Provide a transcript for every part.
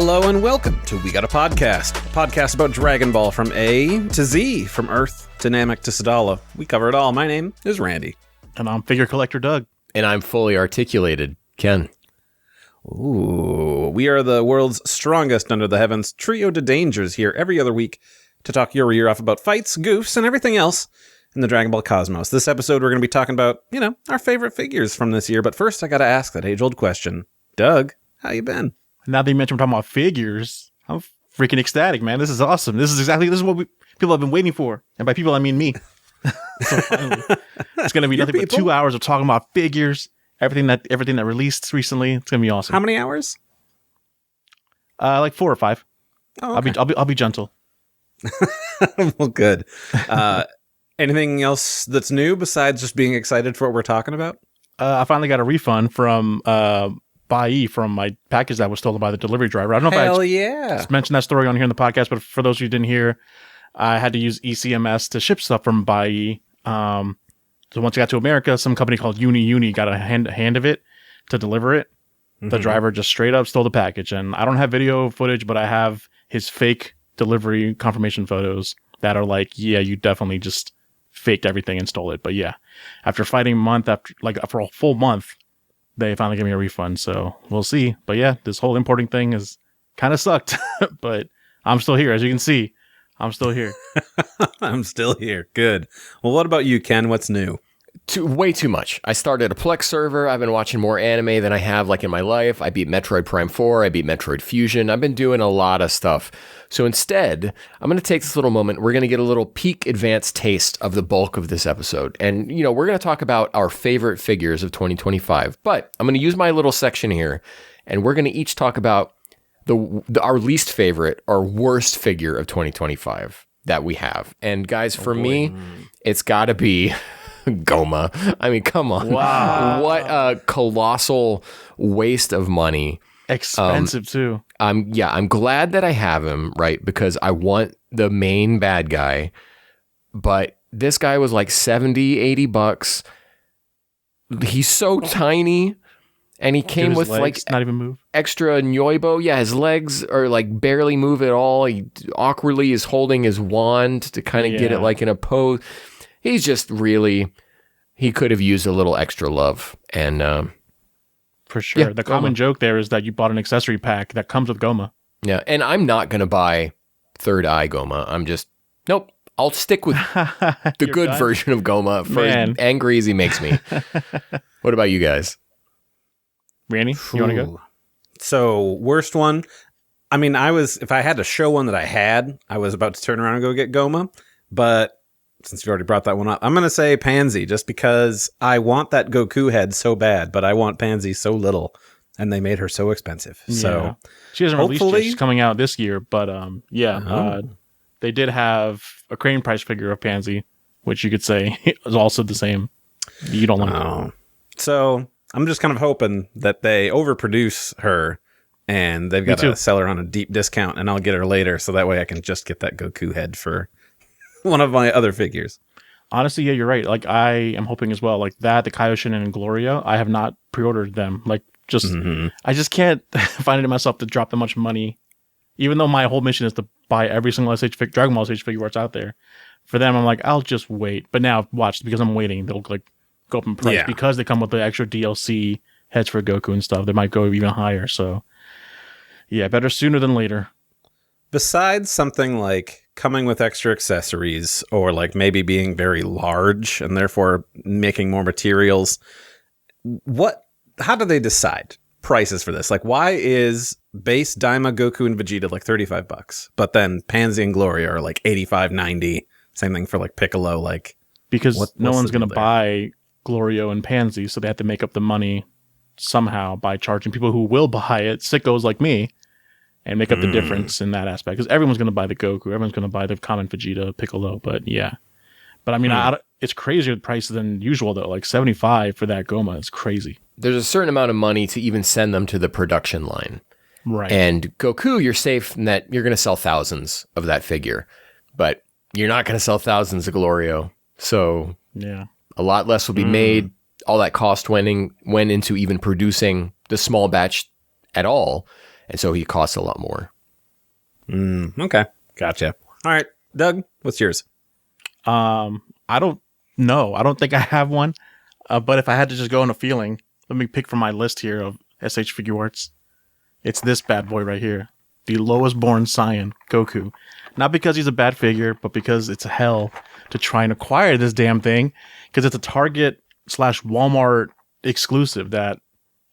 Hello and welcome to We Got a Podcast. A podcast about Dragon Ball from A to Z, from Earth to Namek to Sadala. We cover it all. My name is Randy. And I'm Figure Collector Doug. And I'm fully articulated Ken. Ooh, we are the world's strongest under the heavens trio de dangers here every other week to talk your ear off about fights, goofs, and everything else in the Dragon Ball cosmos. This episode we're going to be talking about, our favorite figures from this year. But first I got to ask that age-old question. Doug, how you been? Now that you mentioned we're talking about figures, I'm freaking ecstatic, man. This is awesome. This is what people have been waiting for. And by people, I mean me. So finally, it's going to be nothing but 2 hours of talking about figures, everything that released recently. It's going to be awesome. How many hours? Like 4 or 5. Oh, okay. I'll be gentle. Well, good. Anything else that's new besides just being excited for what we're talking about? I finally got a refund from from my package that was stolen by the delivery driver. I don't know if I just mentioned that story on here in the podcast, but for those of you who didn't hear, I had to use ECMS to ship stuff from Bai. So once I got to America, some company called UniUni got a hand of it to deliver it. Mm-hmm. The driver just straight up stole the package, and I don't have video footage, but I have his fake delivery confirmation photos that are like, yeah, you definitely just faked everything and stole it. But yeah, after fighting for a full month, they finally gave me a refund, so we'll see. But yeah, this whole importing thing is kind of sucked, but I'm still here. As you can see, I'm still here. I'm still here. Good. Well, what about you, Ken? What's new? Way too much. I started a Plex server. I've been watching more anime than I have in my life. I beat Metroid Prime 4. I beat Metroid Fusion. I've been doing a lot of stuff. So instead, I'm going to take this little moment. We're going to get a little peek advanced taste of the bulk of this episode. And, we're going to talk about our favorite figures of 2025. But I'm going to use my little section here, and we're going to each talk about our least favorite or worst figure of 2025 that we have. And guys, for me, it's got to be Goma. I mean, come on. Wow. What a colossal waste of money. Expensive too. I'm glad that I have him, right? Because I want the main bad guy. But this guy was like $70-$80. He's so tiny. And he came with legs not even move. Extra Nyoibo. Yeah, his legs are like barely move at all. He awkwardly is holding his wand to kind of get it like in a pose. He's just he could have used a little extra love. And for sure. The common joke there is that you bought an accessory pack that comes with Goma. Yeah, and I'm not going to buy Third Eye Goma. I'm just, nope. I'll stick with the good version of Goma for as angry as he makes me. What about you guys? Randy, you want to go? So, worst one. I mean, if I had to show one that I was about to turn around and go get Goma, but since you already brought that one up, I'm going to say Pansy, just because I want that Goku head so bad, but I want Pansy so little, and they made her so expensive. Yeah. So she hasn't released yet. She's coming out this year, but they did have a crane price figure of Pansy, which you could say is also the same. You don't like it. So I'm just kind of hoping that they overproduce her, and they've got to sell her on a deep discount, and I'll get her later, so that way I can just get that Goku head for one of my other figures. Honestly, yeah, you're right. Like, I am hoping as well. Like that, the Kaioshin and Gloria, I have not pre-ordered them. Like, I just can't find it in myself to drop that much money, even though my whole mission is to buy every single Dragon Ball SH figure that's out there. For them, I'm like, I'll just wait. But now, watch, because I'm waiting, they'll like go up in price because they come with the extra DLC heads for Goku and stuff. They might go even higher. So, yeah, better sooner than later. Besides something like coming with extra accessories, or like maybe being very large and therefore making more materials, how do they decide prices for this? Like, why is base Daima, Goku, and Vegeta like $35, but then Pansy and Gloria are like $85, $90? Same thing for like Piccolo. Like, because no one's going to buy Glorio and Pansy, so they have to make up the money somehow by charging people who will buy it, sickos like me, and make up the difference in that aspect. Because everyone's going to buy the Goku, everyone's going to buy the common Vegeta, Piccolo, but I mean, it's crazier price than usual though. Like $75 for that Goma is crazy. There's a certain amount of money to even send them to the production line, right? And Goku, you're safe in that you're going to sell thousands of that figure, but you're not going to sell thousands of Glorio. So yeah, a lot less will be made. All that cost went into even producing the small batch at all. and so he costs a lot more. Okay, gotcha. All right, Doug, what's yours? I don't know. I don't think I have one. But if I had to just go on a feeling, let me pick from my list here of SH Figure Arts. It's this bad boy right here. The lowest born Saiyan, Goku. Not because he's a bad figure, but because it's hell to try and acquire this damn thing. Because it's a Target/Walmart exclusive that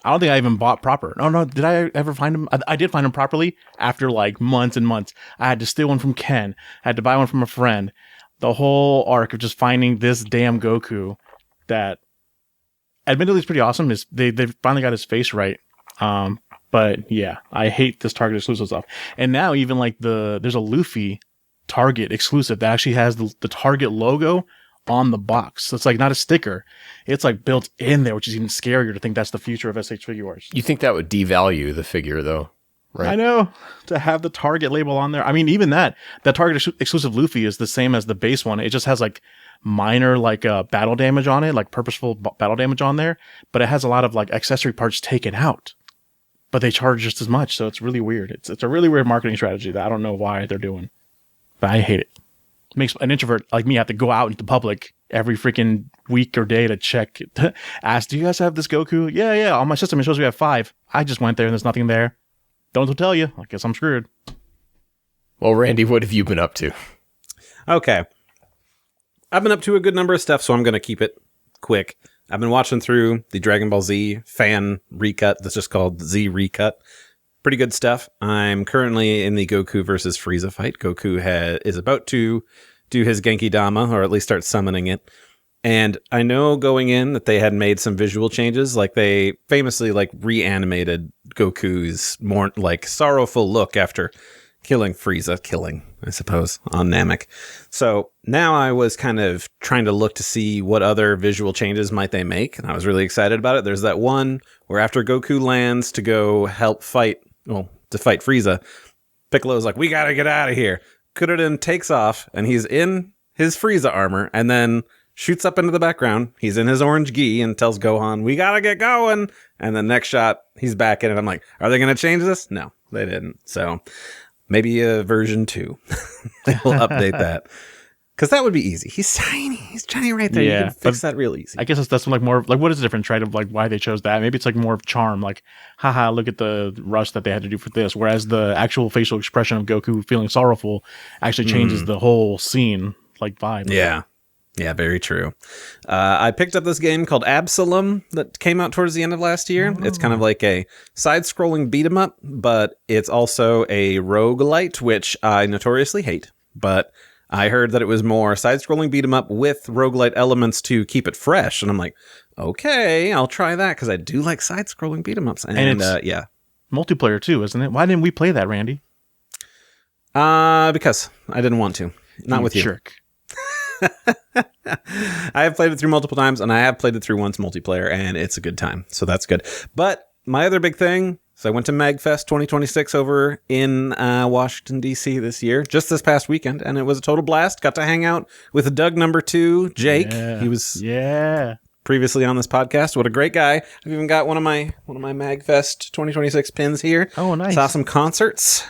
I don't think I even bought proper. No, did I ever find him? I did find him properly after like months and months. I had to steal one from Ken. I had to buy one from a friend. The whole arc of just finding this damn Goku that admittedly is pretty awesome. They finally got his face right. But yeah, I hate this Target exclusive stuff. And now even like there's a Luffy Target exclusive that actually has the Target logo on the box. So it's like not a sticker. It's like built in there, which is even scarier to think that's the future of SH Figure Arts. You think that would devalue the figure though, right? I know, to have the Target label on there. I mean, even that Target exclusive Luffy is the same as the base one. It just has like minor like battle damage on it, like purposeful battle damage on there, but it has a lot of like accessory parts taken out. But they charge just as much, so it's really weird. It's a really weird marketing strategy that I don't know why they're doing. But I hate it. It makes an introvert like me have to go out into public every freaking week or day to check, ask, do you guys have this Goku? Yeah. On my system, it shows we have 5. I just went there and there's nothing there. Don't tell you. I guess I'm screwed. Well, Randy, what have you been up to? Okay. I've been up to a good number of stuff, so I'm going to keep it quick. I've been watching through the Dragon Ball Z fan recut that's just called Z Recut. Pretty good stuff. I'm currently in the Goku versus Frieza fight. Goku is about to do his Genkidama, or at least start summoning it. And I know going in that they had made some visual changes. Like they famously like reanimated Goku's more like sorrowful look after killing Frieza, I suppose, on Namek. So now I was kind of trying to look to see what other visual changes might they make, and I was really excited about it. There's that one where after Goku lands to go help fight Frieza, Piccolo's like, we gotta get out of here. Kuririn takes off, and he's in his Frieza armor, and then shoots up into the background. He's in his orange gi and tells Gohan, we gotta get going. And the next shot, he's back in it. I'm like, are they gonna change this? No, they didn't. So maybe a version 2. They will update that. Because that would be easy. He's tiny right there. Yeah, you can fix that real easy. I guess that's like more like, what is the difference, right? Of like why they chose that. Maybe it's like more of charm. Like, haha, look at the rush that they had to do for this. Whereas the actual facial expression of Goku feeling sorrowful actually changes the whole scene, like vibe. Yeah, very true. I picked up this game called Absolum that came out towards the end of last year. Oh. It's kind of like a side-scrolling beat-em-up, but it's also a roguelite, which I notoriously hate. But I heard that it was more side-scrolling beat-em-up with roguelite elements to keep it fresh. And I'm like, okay, I'll try that because I do like side-scrolling beat-em-ups. And it's multiplayer too, isn't it? Why didn't we play that, Randy? Because I didn't want to. Not with you. Jerk. I have played it through multiple times, and I have played it through once multiplayer, and it's a good time. So that's good. But my other big thing, so I went to MAGFest 2026 over in Washington, D.C. this year, just this past weekend, and it was a total blast. Got to hang out with Doug number 2, Jake. Yeah. He was previously on this podcast. What a great guy. I've even got one of my MAGFest 2026 pins here. Oh, nice. Saw some concerts,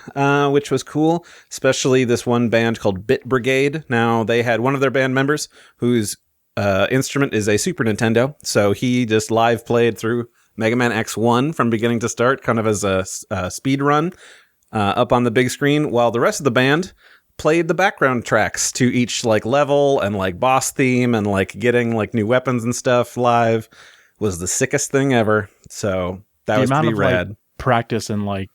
which was cool, especially this one band called Bit Brigade. Now, they had one of their band members whose instrument is a Super Nintendo, so he just live played through Mega Man X1 from beginning to start, kind of as a speed run up on the big screen, while the rest of the band played the background tracks to each like level and like boss theme and like getting like new weapons and stuff live. Was the sickest thing ever. So that was pretty rad. Like, practice and like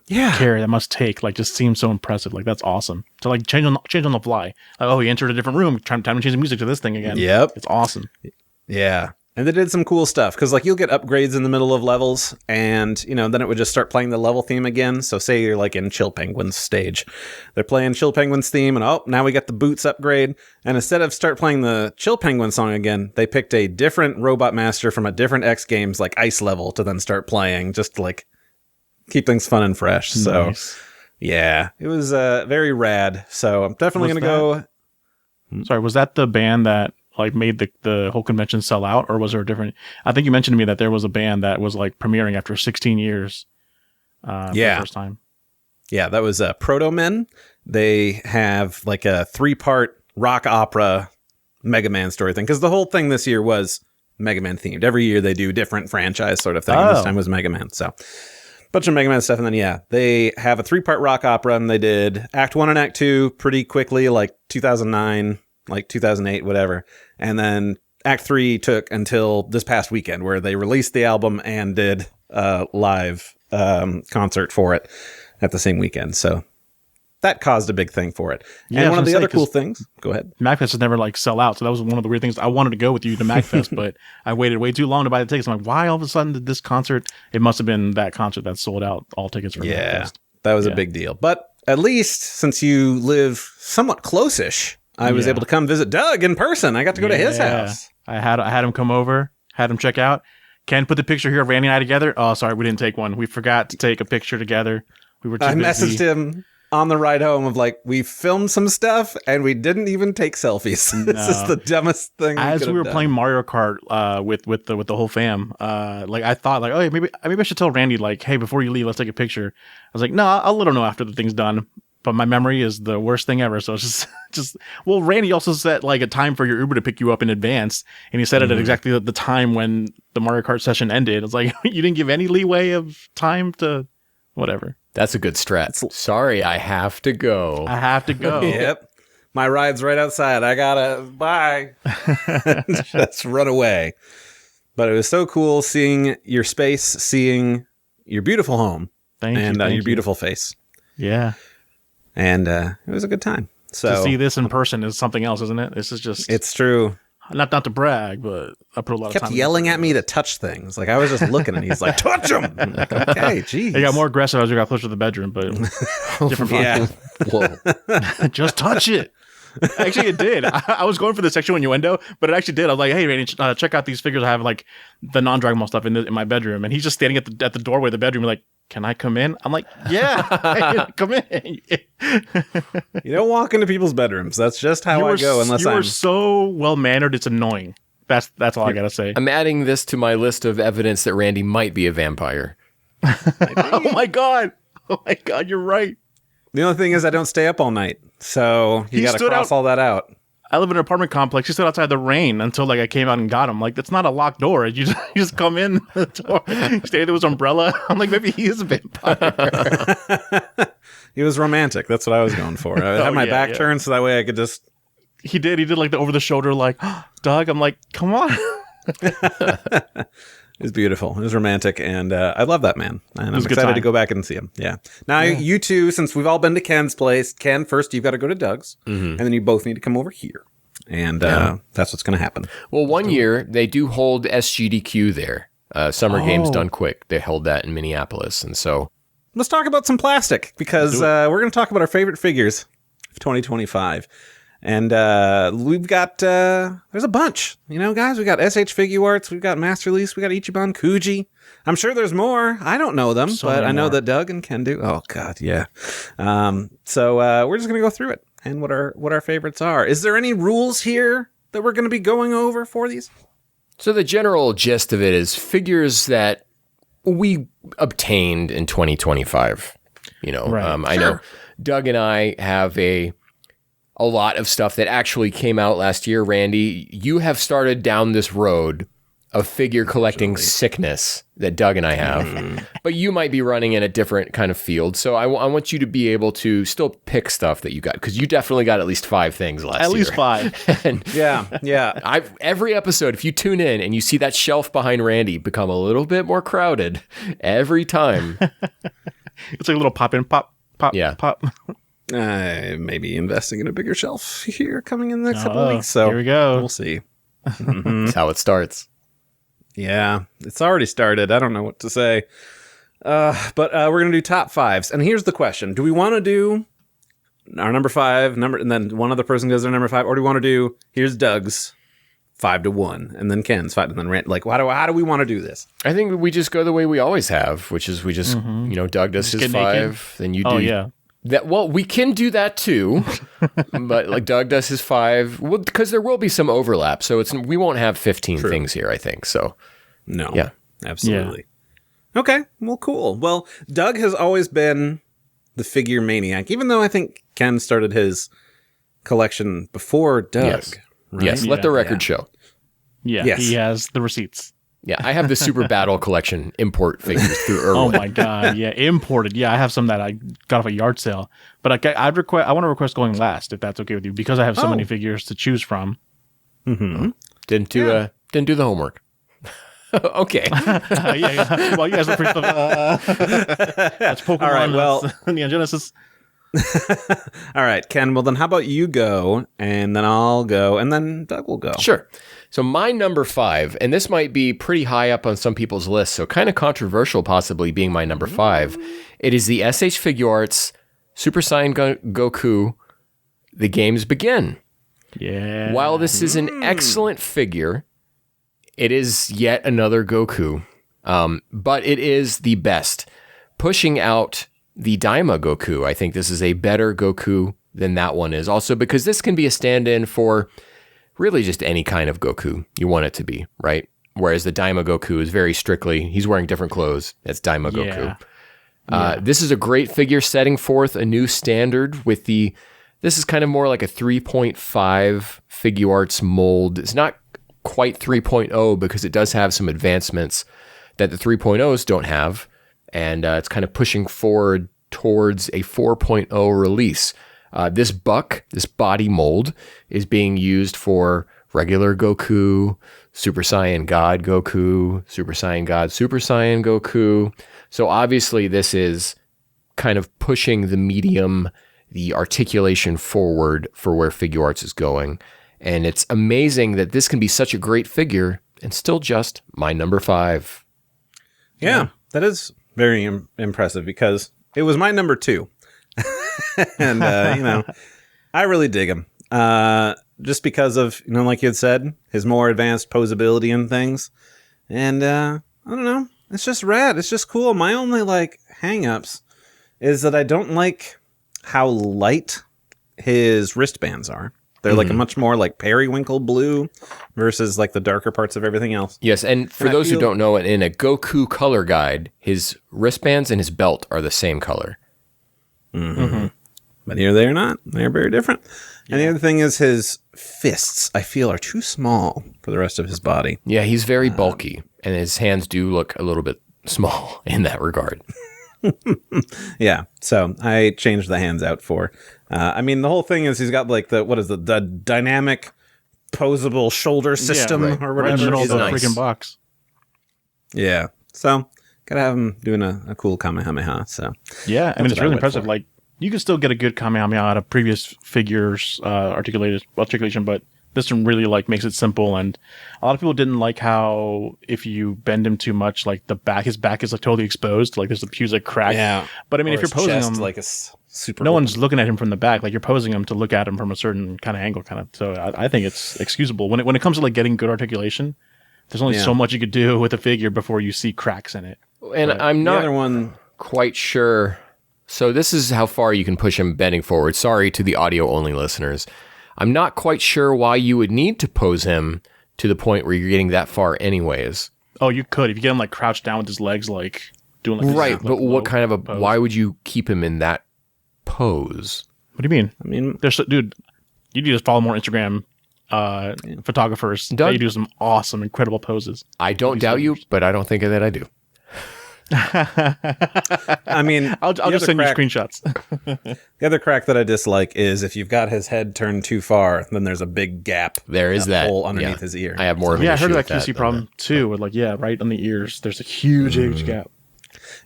care that must take like just seems so impressive. Like that's awesome to like change on the fly. Like, oh, he entered a different room. Time to change the music to this thing again. Yep, it's awesome. Yeah. And they did some cool stuff, because like you'll get upgrades in the middle of levels, and then it would just start playing the level theme again. So say you're like in Chill Penguin's stage, they're playing Chill Penguin's theme, and now we got the boots upgrade. And instead of start playing the Chill Penguin song again, they picked a different Robot Master from a different X Games like ice level to then start playing, just to like keep things fun and fresh. Nice. So yeah, it was very rad. So I'm definitely going to go. Sorry, was that the band that like made the whole convention sell out, or was there a different? I think you mentioned to me that there was a band that was like premiering after 16 years for the first time. Yeah, that was Proto Men. They have like a 3-part rock opera Mega Man story thing, because the whole thing this year was Mega Man themed. Every year they do different franchise sort of thing. And this time was Mega Man. So bunch of Mega Man stuff. And then, they have a 3-part rock opera, and they did Act 1 and Act 2 pretty quickly, like 2009, like 2008, whatever. And then Act 3 took until this past weekend, where they released the album and did a live concert for it at the same weekend. So that caused a big thing for it. Yeah, and one of the other cool things, go ahead. MAGFest has never like sell out. So that was one of the weird things. I wanted to go with you to MAGFest, but I waited way too long to buy the tickets. I'm like, why all of a sudden did this concert? It must have been that concert that sold out all tickets for MAGFest. That was a big deal. But at least since you live somewhat close-ish, I was able to come visit Doug in person. I got to go to his house. I had him come over, had him check out. Ken put the picture here of Randy and I together. Oh, sorry, we didn't take one. We forgot to take a picture together. We were too busy. I messaged him on the ride home of like, we filmed some stuff and we didn't even take selfies. This is the dumbest thing. As we were playing Mario Kart with the whole fam, like I thought like, oh, maybe I should tell Randy like, hey, before you leave, let's take a picture. I was like, no, I'll let him know after the thing's done. But my memory is the worst thing ever. So it's just well, Randy also set like a time for your Uber to pick you up in advance, and he set it at exactly the time when the Mario Kart session ended. It's like you didn't give any leeway of time to whatever. That's a good strat. Sorry, I have to go. Yep. My ride's right outside. I gotta bye. Just run away. But it was so cool seeing your space, seeing your beautiful home, and your beautiful face. Yeah. And it was a good time. So to see this in person is something else, isn't it? This is just... It's true. Not to brag, but I put a lot of time. Kept yelling at me to touch things. Like I was just looking, and he's like, "Touch them!" Like, okay, geez. He got more aggressive as we got closer to the bedroom, but different. Yeah. Whoa. Just touch it. Actually, it did. I was going for the sexual innuendo, but it actually did. I was like, "Hey, Randy, check out these figures. I have like the non-Dragon Ball stuff in my bedroom." And he's just standing at the doorway of the bedroom, like, "Can I come in?" I'm like, "Yeah, come in." You don't walk into people's bedrooms. That's just how I go. Unless you're so well mannered, it's annoying. That's all I gotta say. I'm adding this to my list of evidence that Randy might be a vampire. Oh my god! You're right. The only thing is I don't stay up all night, so you got to cross all that out. I live in an apartment complex. He stood outside the rain until like I came out and got him. Like that's not a locked door. You just come in the door. He stayed with his umbrella. I'm like, maybe he is a vampire. He was romantic. That's what I was going for. I had my back turned so that way I could just. He did like the over the shoulder like, Doug. I'm like, come on. It was beautiful. It was romantic, and I love that man. And I'm excited to go back and see him. Yeah. Now, you two, since we've all been to Ken's place, Ken, first you've got to go to Doug's, and then you both need to come over here. And that's what's going to happen. Well, one year, they do hold SGDQ there. Summer Games Done Quick. They held that in Minneapolis, and so... Let's talk about some plastic, because we're going to talk about our favorite figures of 2025. And we've got, there's a bunch, guys. We got SH Figuarts, we've got Master Lease, we got Ichiban Kuji. I'm sure there's more. I don't know them, but I know that Doug and Ken do. Oh, God, yeah. So we're just going to go through it and what our favorites are. Is there any rules here that we're going to be going over for these? So the general gist of it is figures that we obtained in 2025. Right. I know Doug and I have a lot of stuff that actually came out last year. Randy, you have started down this road of figure collecting sickness that Doug and I have, but you might be running in a different kind of field. So I want you to be able to still pick stuff that you got, because you definitely got at least 5 things last year. At least 5. And yeah. Every episode, if you tune in and you see that shelf behind Randy become a little bit more crowded every time. It's like a little pop in, pop, pop. I may be investing in a bigger shelf here coming in the next couple of weeks. So here we go. We'll see. That's how it starts. Yeah, it's already started. I don't know what to say. But we're going to do top 5s. And here's the question. Do we want to do our number 5, and then one other person goes their number 5? Or do we want to do, here's Doug's 5 to 1, and then Ken's 5, and then Rand? Like, how do we want to do this? I think we just go the way we always have, which is we just, Doug does his 5, then you do. Oh, yeah. We can do that too, but like Doug does his 5, because there will be some overlap. So we won't have 15 things here, I think. So no, yeah, absolutely. Okay, well, cool. Well, Doug has always been the figure maniac, even though I think Ken started his collection before Doug. Yes, right? yes. Let the record show. Yeah, Yes. he has the receipts. Yeah, I have the Super Battle collection import figures through Irwin. Oh my god, yeah, imported. Yeah, I have some that I got off a yard sale. But I want to request going last if that's okay with you, because I have so many figures to choose from. Mm-hmm. Didn't do the homework. Okay. Yeah. Well, you guys look pretty stuff. That's Pokemon. All right, well, Neon Genesis. All right, Ken. Well, then how about you go, and then I'll go, and then Doug will go. Sure. So my number 5, and this might be pretty high up on some people's lists, so kind of controversial possibly being my number 5. It is the SH Figuarts Super Saiyan Goku, The Games Begin. Yeah. While this is an excellent figure, it is yet another Goku, but it is the best. Pushing out the Daima Goku, I think this is a better Goku than that one is. Also because this can be a stand-in for really just any kind of Goku you want it to be, right? Whereas the Daima Goku is very strictly, he's wearing different clothes. That's Daima Goku. This is a great figure setting forth a new standard with this is kind of more like a 3.5 Figuarts mold. It's not quite 3.0 because it does have some advancements that the 3.0s don't have. And it's kind of pushing forward towards a 4.0 release. This body mold, is being used for regular Goku, Super Saiyan God Goku, Super Saiyan God Super Saiyan Goku. So obviously this is kind of pushing the medium, the articulation forward for where Figuarts is going. And it's amazing that this can be such a great figure and still just my number 5. Yeah, that is very impressive because it was my number 2. And, I really dig him. Just because of, like you had said, his more advanced posability and things. And, I don't know. It's just rad. It's just cool. My only, hang-ups is that I don't like how light his wristbands are. They're a much more periwinkle blue versus the darker parts of everything else. Yes, and for those who don't know, in a Goku color guide, his wristbands and his belt are the same color. Mm-hmm. But here they are not. They're very different. Yeah. And the other thing is his fists, I feel, are too small for the rest of his body. Yeah, he's very bulky, and his hands do look a little bit small in that regard. Yeah, so I changed the hands out for. The whole thing is he's got the dynamic posable shoulder system or whatever. Right in the middle of the nice. freaking box. Yeah, so gotta have him doing a cool Kamehameha. So yeah, it's really impressive. You can still get a good Kamehameha out of previous figures articulation, but this one really makes it simple. And a lot of people didn't like how if you bend him too much, his back is totally exposed. There's a huge crack. Yeah. But if you're posing him, super. No one's looking at him from the back. You're posing him to look at him from a certain kind of angle, So I think it's excusable when it comes to getting good articulation. There's only so much you could do with a figure before you see cracks in it. And I'm not quite sure. So this is how far you can push him bending forward. Sorry to the audio-only listeners. I'm not quite sure why you would need to pose him to the point where you're getting that far anyways. Oh, you could. If you get him crouched down with his legs doing right, but what kind of a pose. Why would you keep him in that pose? What do you mean? Dude, you need to follow more Instagram photographers. They do some awesome, incredible poses. I don't doubt you, but I don't think that I do. I'll just send you screenshots. The other crack that I dislike is if you've got his head turned too far, then there's a big gap. There is that hole underneath his ear. I have more of an I issue heard with that QC problem too. With right on the ears, there's a huge gap.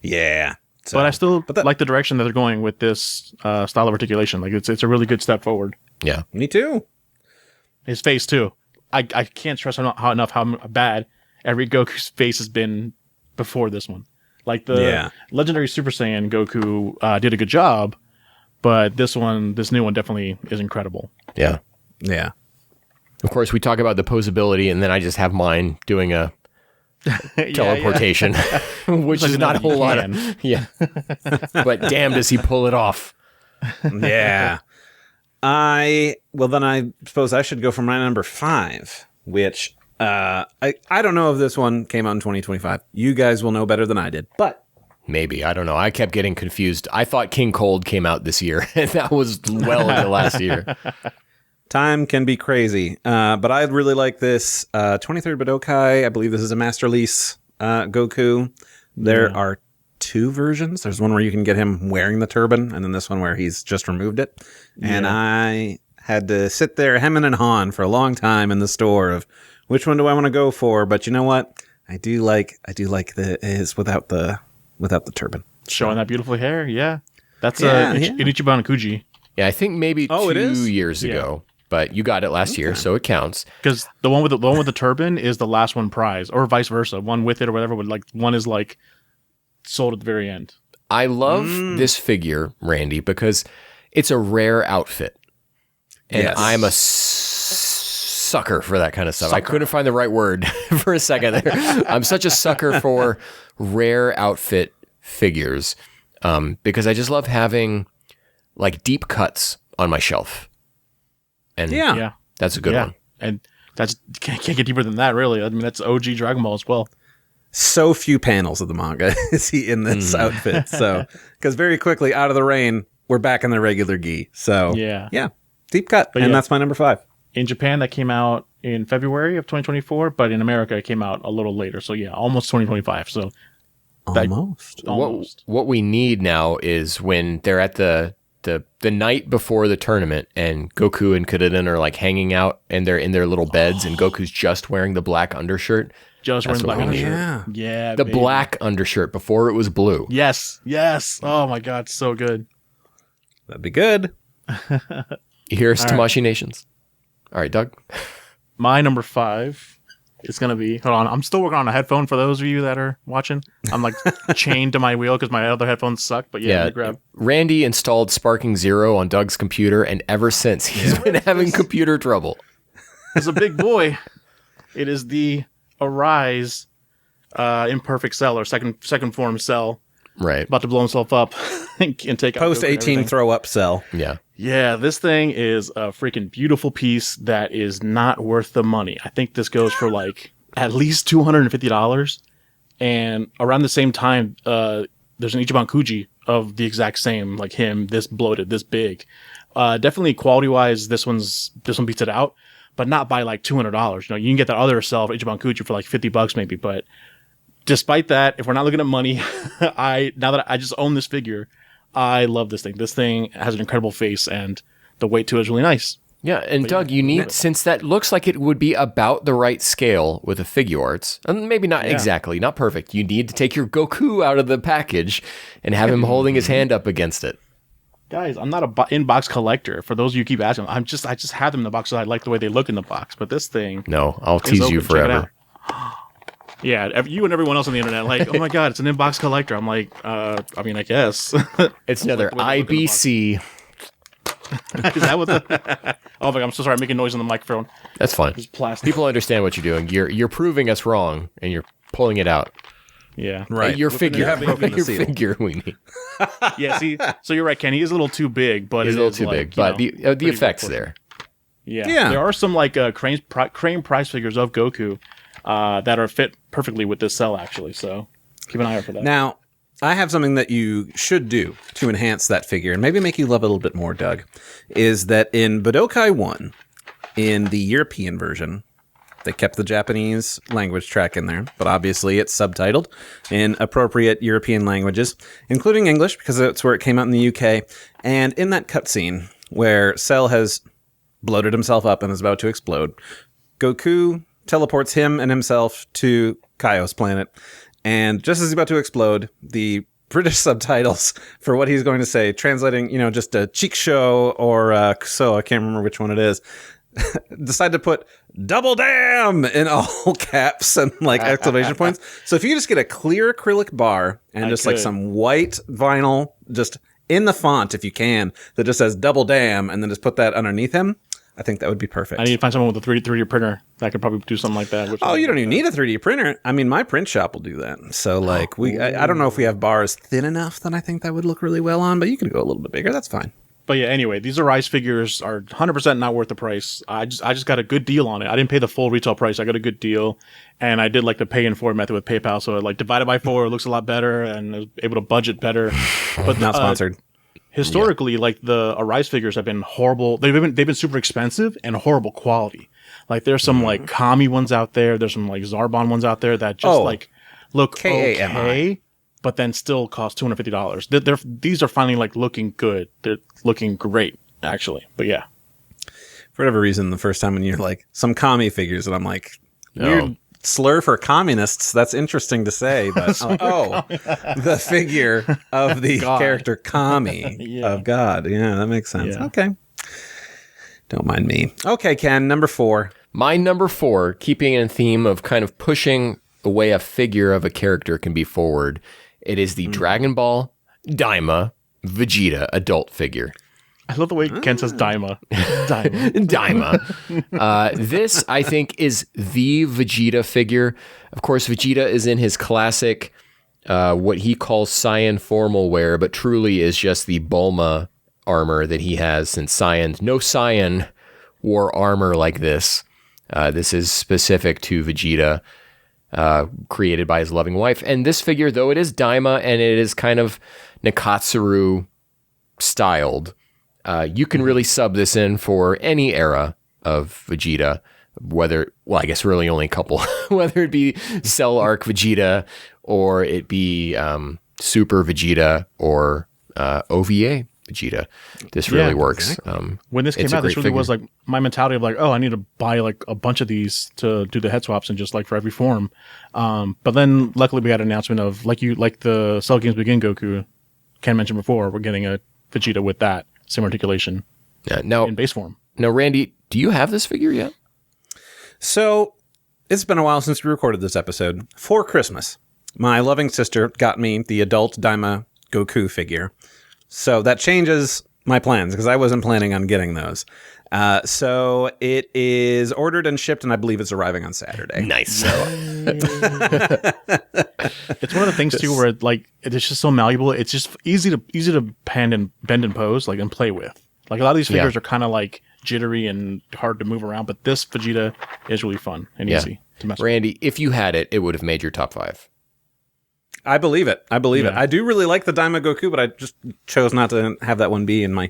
Yeah, but I still like the direction that they're going with this style of articulation. It's a really good step forward. Yeah, me too. His face too. I can't stress how bad every Goku's face has been before this one. Legendary Super Saiyan Goku did a good job, but this new one definitely is incredible. Yeah. Yeah. Of course, we talk about the posability, and then I just have mine doing a teleportation, which is not a whole lot. But damn, does he pull it off? Yeah. Then I suppose I should go for my number 5, which I don't know if this one came out in 2025. You guys will know better than I did, but maybe. I don't know. I kept getting confused. I thought King Cold came out this year, and that was well into last year. Time can be crazy, but I really like this 23rd Budokai. I believe this is a master lease Goku. There are 2 versions. There's one where you can get him wearing the turban, and then this one where he's just removed it. And I had to sit there hemming and hawing for a long time in the store of which one do I want to go for. But you know what? I do like his without the turban, showing that beautiful hair. Yeah, that's Ichiban Kuji. Yeah, I think maybe 2 years ago. But you got it last year, so it counts. Because the one with the turban is the last one prize, or vice versa. One with it or whatever, but like one is like sold at the very end. I love this figure, Randy, because it's a rare outfit, and I'm a sucker for that kind of stuff. I couldn't find the right word for a second there. I'm such a sucker for rare outfit figures because I just love having like deep cuts on my shelf. And that's a good one. And that's can't get deeper than that, really. I mean, that's OG Dragon Ball as well. So few panels of the manga is he in this outfit. So, because very quickly out of the rain, we're back in the regular gi. So, yeah, deep cut. But that's my number 5. In Japan, that came out in February of 2024, but in America, it came out a little later. So, almost 2025. So, almost. What we need now is when they're at the night before the tournament and Goku and Kuririn are like hanging out and they're in their little beds and Goku's just wearing the black undershirt. Just wearing the black undershirt. Yeah. The black undershirt before it was blue. Yes. Oh my God. So good. That'd be good. Here's Tamashii Nations. All right, Doug. My number 5 is going to be, hold on, I'm still working on a headphone for those of you that are watching. I'm like chained to my wheel because my other headphones suck, but grab. Randy installed Sparking Zero on Doug's computer, and ever since he's been having computer trouble. It's a big boy. It is the Arise Imperfect Cell, or second form Cell. Right. About to blow himself up and take out Post 18 throw up Cell. Yeah. Yeah, this thing is a freaking beautiful piece that is not worth the money. I think this goes for like at least $250. And around the same time, there's an Ichiban Kuji of the exact same, like him, this bloated, this big. Definitely quality-wise, this one beats it out, but not by like $200. You can get that other Cell of Ichiban Kuji for like $50 maybe. But despite that, if we're not looking at money, now that I just own this figure, I love this thing. This thing has an incredible face, and the weight to it is really nice. Yeah, and Doug, you need, since that looks like it would be about the right scale with a Figuarts, and maybe not exactly, not perfect, you need to take your Goku out of the package and have him holding his hand up against it. Guys, I'm not a in-box collector. For those of you who keep asking, I just have them in the box because I like the way they look in the box. But this thing... No, I'll tease you forever. Yeah, you and everyone else on the internet, like, oh my God, it's an inbox collector. I'm like, I mean, I guess. It's another IBC. Is that what the... Oh my God, I'm so sorry, I'm making noise on the microphone. That's fine. It's plastic. People understand what you're doing. You're proving us wrong, and you're pulling it out. Yeah. Right. Your figure. Your figure we need. Yeah, see, so you're right, Ken. He is a little too big, but he's a little too big. But the effect's there. Yeah. There are some like crane prize figures of Goku that are fit perfectly with this cell, actually. So keep an eye out for that. Now, I have something that you should do to enhance that figure and maybe make you love it a little bit more, Doug, is that in Budokai 1, in the European version, they kept the Japanese language track in there, but obviously it's subtitled in appropriate European languages, including English, because that's where it came out in the UK. And in that cutscene where Cell has bloated himself up and is about to explode, Goku teleports him and himself to Kaio's planet. And just as he's about to explode, the British subtitles for what he's going to say, translating, just a cheek show or so, I can't remember which one it is, decide to put double damn in all caps and like exclamation points. So if you just get a clear acrylic bar and like some white vinyl just in the font, if you can, that just says double damn and then just put that underneath him, I think that would be perfect. I need to find someone with a 3D printer that could probably do something like that. You don't even need a 3D printer. I mean, my print shop will do that. So like I don't know if we have bars thin enough that I think that would look really well on, but you can go a little bit bigger. That's fine. But yeah, anyway, these Arise figures are 100% not worth the price. I just got a good deal on it. I didn't pay the full retail price. I got a good deal, and I did like the pay in 4 method with PayPal. So like divided by 4, it looks a lot better, and I was able to budget better. But not sponsored. Historically, like the Arise figures have been horrible. They've been super expensive and horrible quality. Like there's some like Kami ones out there. There's some like Zarbon ones out there that just like look K-A-M-I. okay, but then still cost $250. These are finally like looking good. They're looking great, actually. But yeah, for whatever reason, the first time when you're like some Kami figures, and I'm like, weird slur for communists. That's interesting to say, but the figure of the character Kami of God. Yeah, that makes sense. Yeah. Okay, don't mind me. Okay, Ken, number 4. My number 4, keeping in theme of kind of pushing away a figure of a character can be forward. It is the Dragon Ball Daima Vegeta adult figure. I love the way Ken says Daima. Daima. This, I think, is the Vegeta figure. Of course, Vegeta is in his classic, what he calls Saiyan formal wear, but truly is just the Bulma armor that he has, since no Saiyan wore armor like this. This is specific to Vegeta. Created by his loving wife. And this figure, though it is Daima and it is kind of Nakatsuru styled, you can really sub this in for any era of Vegeta, I guess really only a couple, whether it be Cell Arc Vegeta or it be Super Vegeta or OVA Vegeta. This really works. Exactly. When this came out, this really was like my mentality of like, I need to buy like a bunch of these to do the head swaps and just like for every form. But then luckily we got an announcement of like the Cell Games Begin Goku Ken mentioned before, we're getting a Vegeta with that same articulation in base form. Now, Randy, do you have this figure yet? So it's been a while since we recorded this episode. For Christmas, my loving sister got me the adult Daima Goku figure. So that changes my plans because I wasn't planning on getting those. So it is ordered and shipped, and I believe it's arriving on Saturday. Nice. It's one of the things too where it's just so malleable. It's just easy to bend and pose and play with. Like a lot of these figures are kind of like jittery and hard to move around, but this Vegeta is really fun and easy to mess with. Randy, if you had it, it would have made your top 5. I believe it. it. I do really like the Daima Goku, but I just chose not to have that one be in my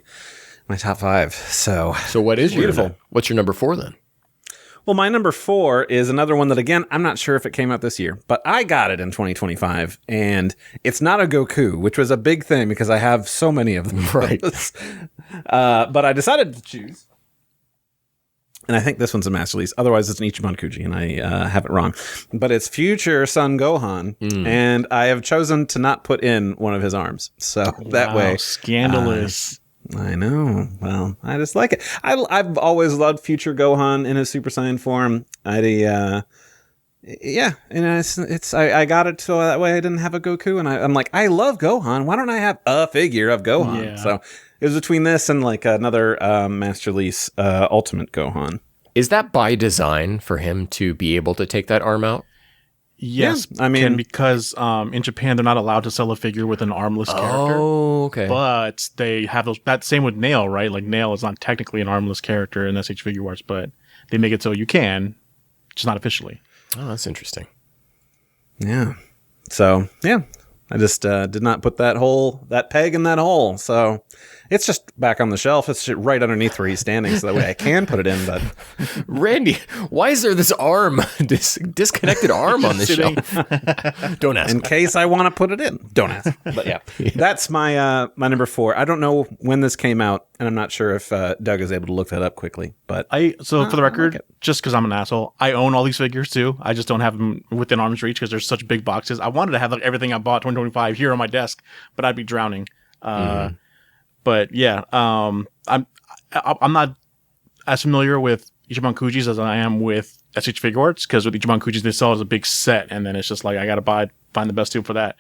top 5. So what is what's your number 4 then? Well, my number 4 is another one that, again, I'm not sure if it came out this year, but I got it in 2025, and it's not a Goku, which was a big thing because I have so many of them. Right. But I decided to choose. And I think this one's a master release. Otherwise, it's an Ichiban Kuji, and I have it wrong. But it's future Son Gohan, and I have chosen to not put in one of his arms. So that way... Scandalous. I know. Well, I just like it. I've always loved future Gohan in his Super Saiyan form. I got it so that way I didn't have a Goku, and I'm like, I love Gohan. Why don't I have a figure of Gohan? Yeah. So it was between this and another master release Ultimate Gohan. Is that by design for him to be able to take that arm out? Yes, I mean, because in Japan they're not allowed to sell a figure with an armless character. Oh, okay. But they have those. That same with Nail, right? Like Nail is not technically an armless character in SH Figure Arts, but they make it so you can, just not officially. Oh, that's interesting. Yeah. So I just did not put that peg in that hole. So it's just back on the shelf. It's right underneath where he's standing, so that way I can put it in. But Randy, why is there this arm, this disconnected arm on the shelf? Don't ask. In case I want to put it in. Don't ask. But yeah, that's my number 4. I don't know when this came out, and I'm not sure if Doug is able to look that up quickly. But for the record, just because I'm an asshole, I own all these figures too. I just don't have them within arm's reach because there's such big boxes. I wanted to have everything I bought 2025 here on my desk, but I'd be drowning. But yeah, I'm not as familiar with Ichiban Kujis as I am with SH Figure Arts, because with Ichiban Kujis they sell as a big set, and then it's just like I gotta find the best deal for that.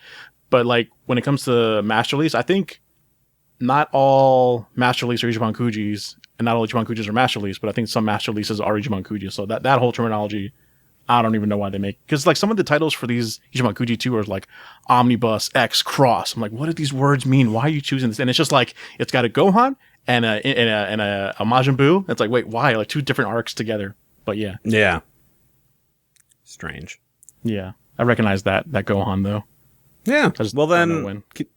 But when it comes to master release, I think not all master release are Ichiban Kujis, and not all Ichiban Kujis are master release, but I think some master releases are Ichiban Kujis. So that whole terminology I don't even know why they make, because like some of the titles for these Ichiban Kuji 2 are like Omnibus, X, Cross. I'm like, what do these words mean? Why are you choosing this? And it's just like, it's got a Gohan and a Majin Buu. It's like, wait, why? Like 2 different arcs together. But yeah. Yeah. Strange. Yeah. I recognize that Gohan though. Yeah. Well then, can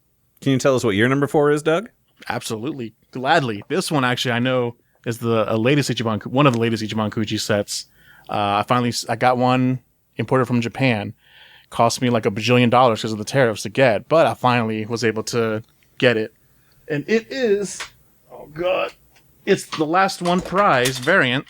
you tell us what your number 4 is, Doug? Absolutely. Gladly. This one actually I know is the latest Ichiban, one of the latest Ichiban Kuji sets. I got one imported from Japan. Cost me like $1 bajillion because of the tariffs to get, but I finally was able to get it. And it is, oh god, it's the last one prize variant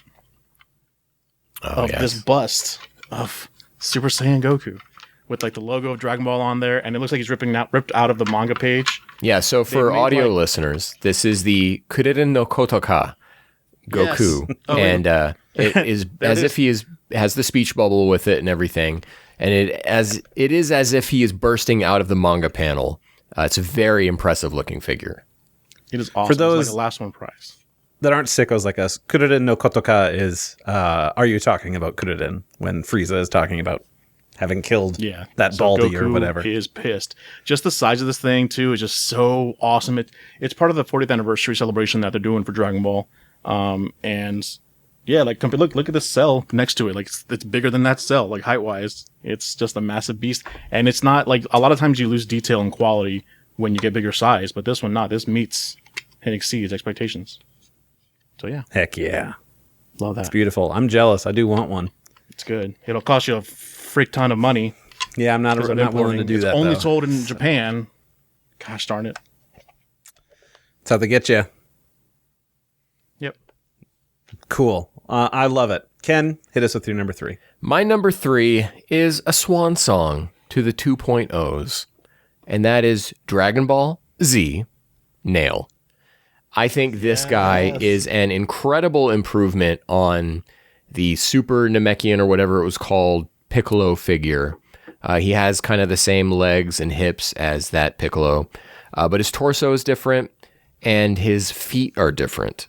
of this bust of Super Saiyan Goku with like the logo of Dragon Ball on there, and it looks like he's ripped out of the manga page. Yeah, so for audio listeners, this is the Kuririn no Kotoka Goku. Yes. Oh, and it is as if he has the speech bubble with it and everything. And it is as if he is bursting out of the manga panel. It's a very impressive looking figure. It is awesome. For those it's like the last one prize that aren't sickos like us, Kuririn no Kotoka is, are you talking about Kuririn when Frieza is talking about having killed that Baldy Goku or whatever? Is pissed. Just the size of this thing too is just so awesome. It's part of the 40th anniversary celebration that they're doing for Dragon Ball. And yeah, like look at the cell next to it. Like it's bigger than that cell, like height wise. It's just a massive beast. And it's not like a lot of times you lose detail and quality when you get bigger size, but this one not. This meets and exceeds expectations. So yeah. Heck yeah. Love that. It's beautiful. I'm jealous. I do want one. It's good. It'll cost you a freak ton of money. Yeah, I'm not willing to do that. It's only sold in Japan. Gosh darn it. That's how they get you. Yep. Cool. I love it. Ken, hit us with your number 3. My number 3 is a swan song to the 2.0s, and that is Dragon Ball Z Nail. I think this guy is an incredible improvement on the Super Namekian or whatever it was called Piccolo figure. He has kind of the same legs and hips as that Piccolo, but his torso is different and his feet are different.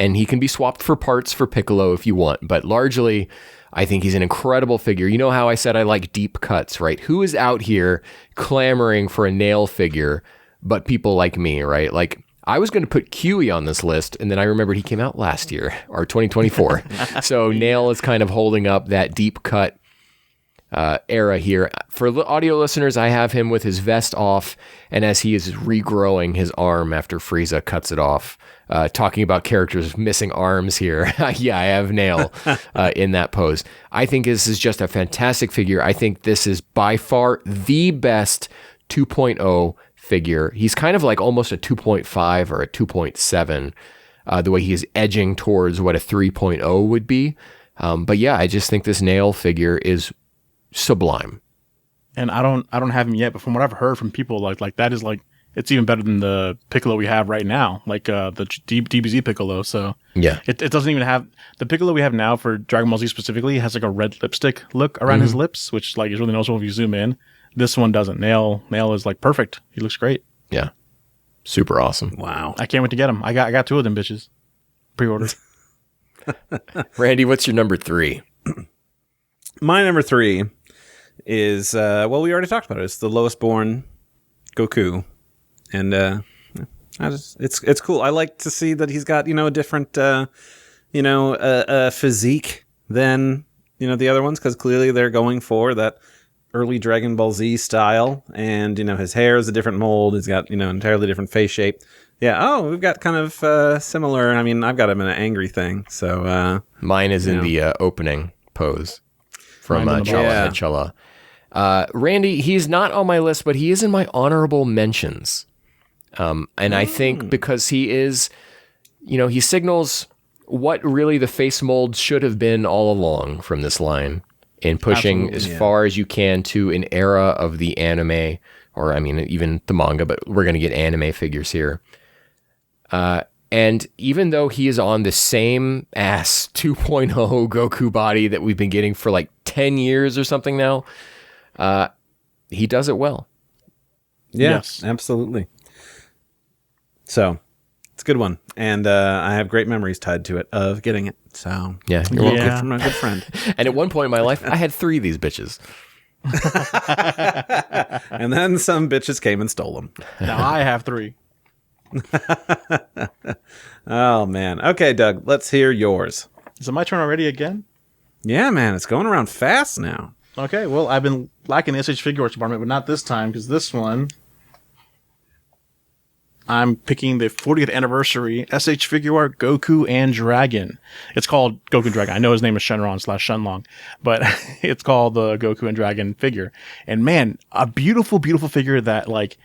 And he can be swapped for parts for Piccolo if you want, but largely, I think he's an incredible figure. You know how I said I like deep cuts, right? Who is out here clamoring for a Nail figure, but people like me, right? Like, I was going to put Kiwi on this list, and then I remembered he came out last year, or 2024. So Nail is kind of holding up that deep cut era here. For audio listeners, I have him with his vest off, and as he is regrowing his arm after Frieza cuts it off. Talking about characters missing arms here. Yeah, I have Nail in that pose. I think this is just a fantastic figure. I think this is by far the best 2.0 figure. He's kind of like almost a 2.5 or a 2.7, the way he is edging towards what a 3.0 would be. But yeah, I just think this Nail figure is sublime. And I don't have him yet, but from what I've heard from people, like that is like, it's even better than the Piccolo we have right now, like the DBZ Piccolo. So yeah, it doesn't even have the Piccolo we have now for Dragon Ball Z specifically has like a red lipstick look around his lips, which like is really noticeable if you zoom in. This one doesn't. Nail is like perfect. He looks great. Yeah, super awesome. Wow, I can't wait to get him. I got 2 of them bitches pre-ordered. Randy, what's your number 3? My number 3 is well, we already talked about it. It's the lowest born Goku. And it's cool. I like to see that he's got, a different, physique than, the other ones, because clearly they're going for that early Dragon Ball Z style. And, his hair is a different mold. He's got, entirely different face shape. Yeah. Oh, we've got kind of similar. I mean, I've got him in an angry thing. So mine is in the opening pose from Chala. Randy, he's not on my list, but he is in my honorable mentions. And I think because he is, he signals what really the face mold should have been all along from this line in pushing as far as you can to an era of the anime, or I mean, even the manga, but we're going to get anime figures here. And even though he is on the same ass 2.0 Goku body that we've been getting for like 10 years or something now, he does it well. Yeah, yes, absolutely. So, It's a good one, and I have great memories tied to it of getting it. So yeah, you're welcome from a good friend. And at one point in my life, I had 3 of these bitches. And then some bitches came and stole them. Now I have 3. Oh man. Okay, Doug, let's hear yours. Is it my turn already again? Yeah, man, it's going around fast now. Okay, well, I've been lacking the SH Figure Arts department, but not this time, because this one, I'm picking the 40th anniversary SH Figure Art Goku and Dragon. It's called Goku and Dragon. I know his name is Shenron/Shenlong, but it's called the Goku and Dragon figure. And man, a beautiful, beautiful figure that, like,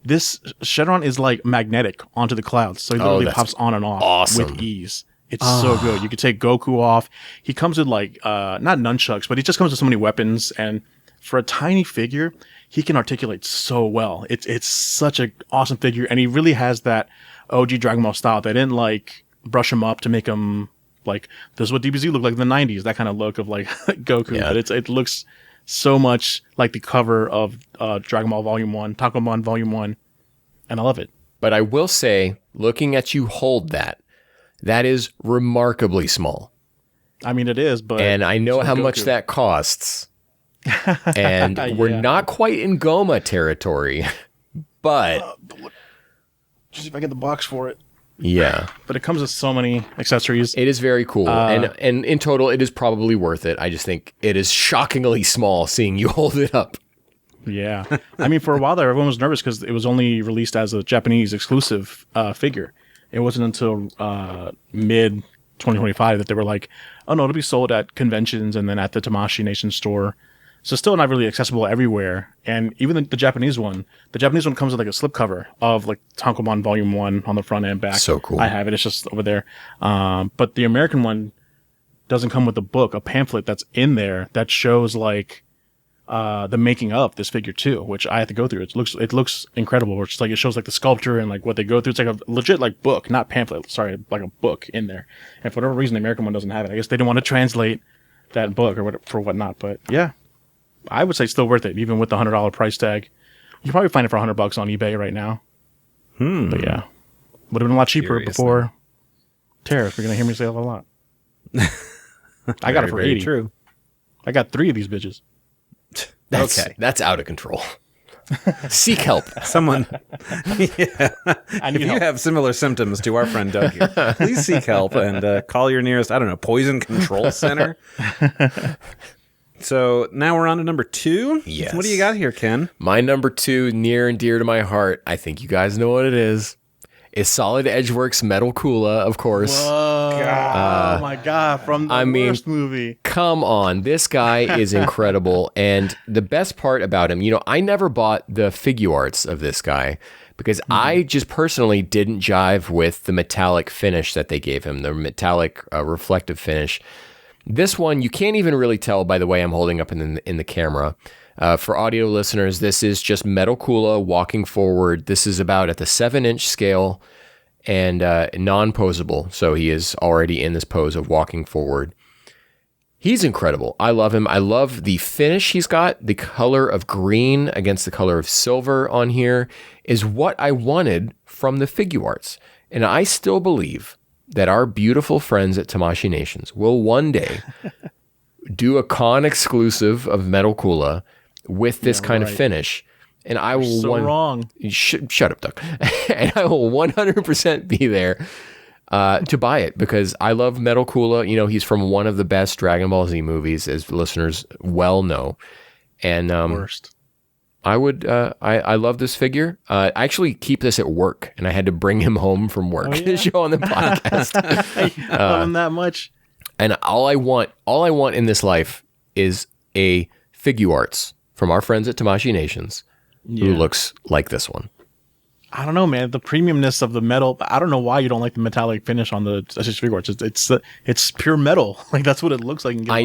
this Shenron is, like, magnetic onto the clouds. So he literally pops on and off with ease. It's so good. You could take Goku off. He comes with, like, not nunchucks, but he just comes with so many weapons. And for a tiny figure, he can articulate so well. It's such an awesome figure. And he really has that OG Dragon Ball style. They didn't, like, brush him up to make him, like, this is what DBZ looked like in the 90s. That kind of look of, like, Goku. Yeah. But it looks so much like the cover of Dragon Ball Volume 1, Takomon Volume 1. And I love it. But I will say, looking at you hold that is remarkably small. I mean, it is, but... And I know how much that costs. And we're not quite in Goma territory, but... just if I get the box for it. Yeah. But it comes with so many accessories. It is very cool. And in total, it is probably worth it. I just think it is shockingly small seeing you hold it up. Yeah. I mean, for a while there, everyone was nervous because it was only released as a Japanese exclusive figure. It wasn't until mid 2025 that they were like, oh no, it'll be sold at conventions and then at the Tamashii Nation store. So still not really accessible everywhere. And even the Japanese one comes with like a slipcover of like Takomon Volume 1 on the front and back. So cool. I have it. It's just over there. But the American one doesn't come with a book, a pamphlet that's in there that shows like the making of this figure too, which I have to go through. It looks incredible. It's like it shows like the sculpture and like what they go through. It's like a legit like book, not pamphlet. Sorry, like a book in there. And for whatever reason, the American one doesn't have it. I guess they didn't want to translate that book or whatnot. But yeah, I would say still worth it, even with the $100 price tag. You can probably find it for $100 on eBay right now. But yeah, would have been a lot cheaper before tariffs. You're gonna hear me say that a lot. I got it for $80. True. I got 3 of these bitches. That's out of control. Seek help. Someone. Yeah. If you have similar symptoms to our friend Doug here, please seek help and call your nearest, I don't know, poison control center. So now we're on to number 2. Yes. What do you got here, Ken? My number 2, near and dear to my heart. I think you guys know what it is. Is Solid Edgeworks Metal Kula, of course. Whoa. Oh my God, from the worst movie. Come on, this guy is incredible. And the best part about him, I never bought the figure arts of this guy because I just personally didn't jive with the metallic finish that they gave him, the metallic reflective finish. This one, you can't even really tell by the way I'm holding up in the camera. For audio listeners, this is just Metal Kula walking forward. This is about at the 7-inch scale and non-posable. So he is already in this pose of walking forward. He's incredible. I love him. I love the finish he's got. The color of green against the color of silver on here is what I wanted from the figure arts. And I still believe that our beautiful friends at Tamashii Nations will one day do a con exclusive of Metal Kula with this kind of finish, and I will wrong. Shut up, Doug. And I will 100% be there to buy it because I love Metal Kula. He's from one of the best Dragon Ball Z movies, as listeners well know. And worst. I would. I love this figure. I actually keep this at work, and I had to bring him home from work to show on the podcast. I love him that much. And all I want in this life is a figure arts from our friends at Tamashii Nations who looks like this one. I don't know, man. The premiumness of the metal. I don't know why you don't like the metallic finish on the figure arts. It's pure metal. Like that's what it looks like. I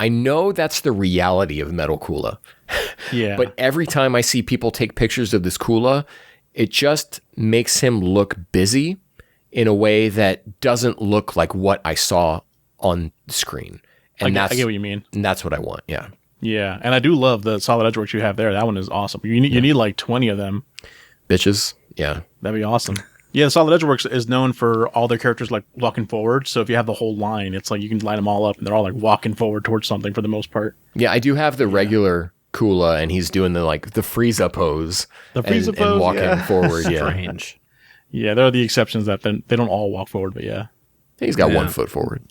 know that's the reality of Metal Kula. Yeah. But every time I see people take pictures of this Kula, it just makes him look busy in a way that doesn't look like what I saw on the screen. And I get what you mean. And that's what I want. Yeah. Yeah. And I do love the Solid Edgeworks you have there. That one is awesome. You need like 20 of them. Bitches. Yeah. That'd be awesome. Yeah, the Solid Edge Works is known for all their characters like walking forward. So if you have the whole line, it's like you can line them all up and they're all like walking forward towards something for the most part. Yeah, I do have the regular Kula, and he's doing the figZ pose. The figZ pose, and walking forward. Yeah, strange. Yeah, there are the exceptions that they don't all walk forward, but yeah. He's got 1 foot forward.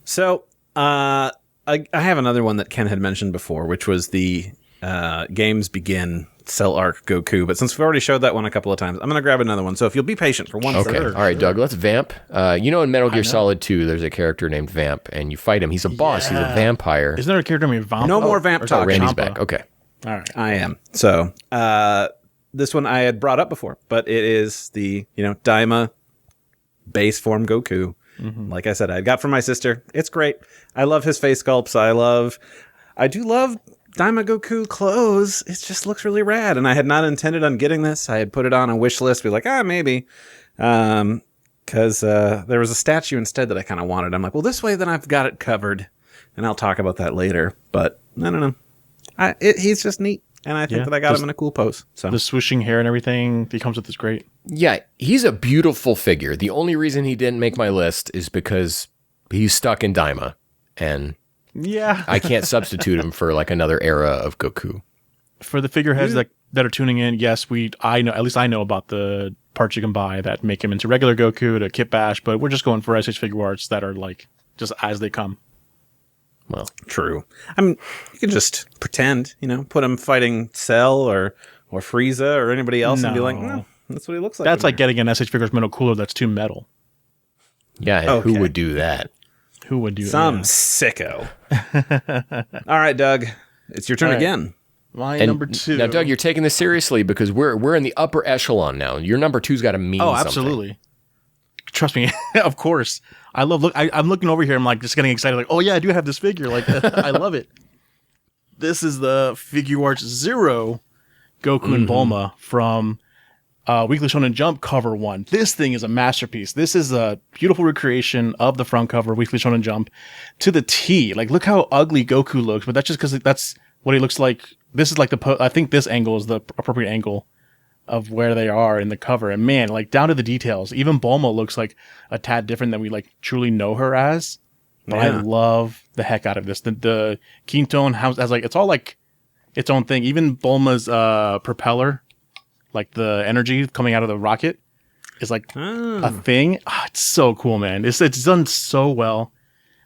So, I have another one that Ken had mentioned before, which was the Games Begin Cell Arc Goku. But since we've already showed that one a couple of times, I'm going to grab another one. So if you'll be patient for one second. Okay. All right, Doug, let's vamp. In Metal Gear Solid 2, there's a character named Vamp, and you fight him. He's a boss. He's a vampire. Isn't there a character named Vamp? No more Vamp talk. Randy's back. Okay. All right. I am. So, this one I had brought up before, but it is the, Daima base form Goku. Mm-hmm. Like I said, I got from my sister. It's great. I love his face sculpts. I do love Daima Goku clothes. It just looks really rad. And I had not intended on getting this. I had put it on a wish list. Be like, maybe. Because there was a statue instead that I kind of wanted. I'm like, well, this way then I've got it covered. And I'll talk about that later. But I don't know. He's just neat. And I think that I got him in a cool pose. So the swooshing hair and everything that comes with is great. Yeah, he's a beautiful figure. The only reason he didn't make my list is because he's stuck in Daima. And I can't substitute him for like another era of Goku. For the figureheads that are tuning in, yes, I know about the parts you can buy that make him into regular Goku to Kit Bash, but we're just going for SH Figure Arts that are like just as they come. Well, true. I mean, you can just pretend, put him fighting Cell or Frieza or anybody else and be like, no, that's what he looks like. That's like getting an SH Figures metal cooler that's too metal. Yeah, who would do that? Who would do Some sicko. All right, Doug. It's your turn again. My number 2. Now, Doug, you're taking this seriously because we're in the upper echelon now. Your number 2's got to mean something. Oh, absolutely. Trust me. Of course. I'm looking over here. I'm like just getting excited. Like, oh yeah, I do have this figure. Like, I love it. This is the Figure Arts Zero Goku and Bulma from Weekly Shonen Jump cover 1. This thing is a masterpiece. This is a beautiful recreation of the front cover of Weekly Shonen Jump to the T. Like, look how ugly Goku looks, but that's just because that's what he looks like. This is like I think this angle is the appropriate angle of where they are in the cover. And man, like down to the details, even Bulma looks like a tad different than we like truly know her as. But I love the heck out of this. The Quinton has like, it's all like its own thing. Even Bulma's propeller, like the energy coming out of the rocket is like a thing. Oh, it's so cool, man. It's done so well.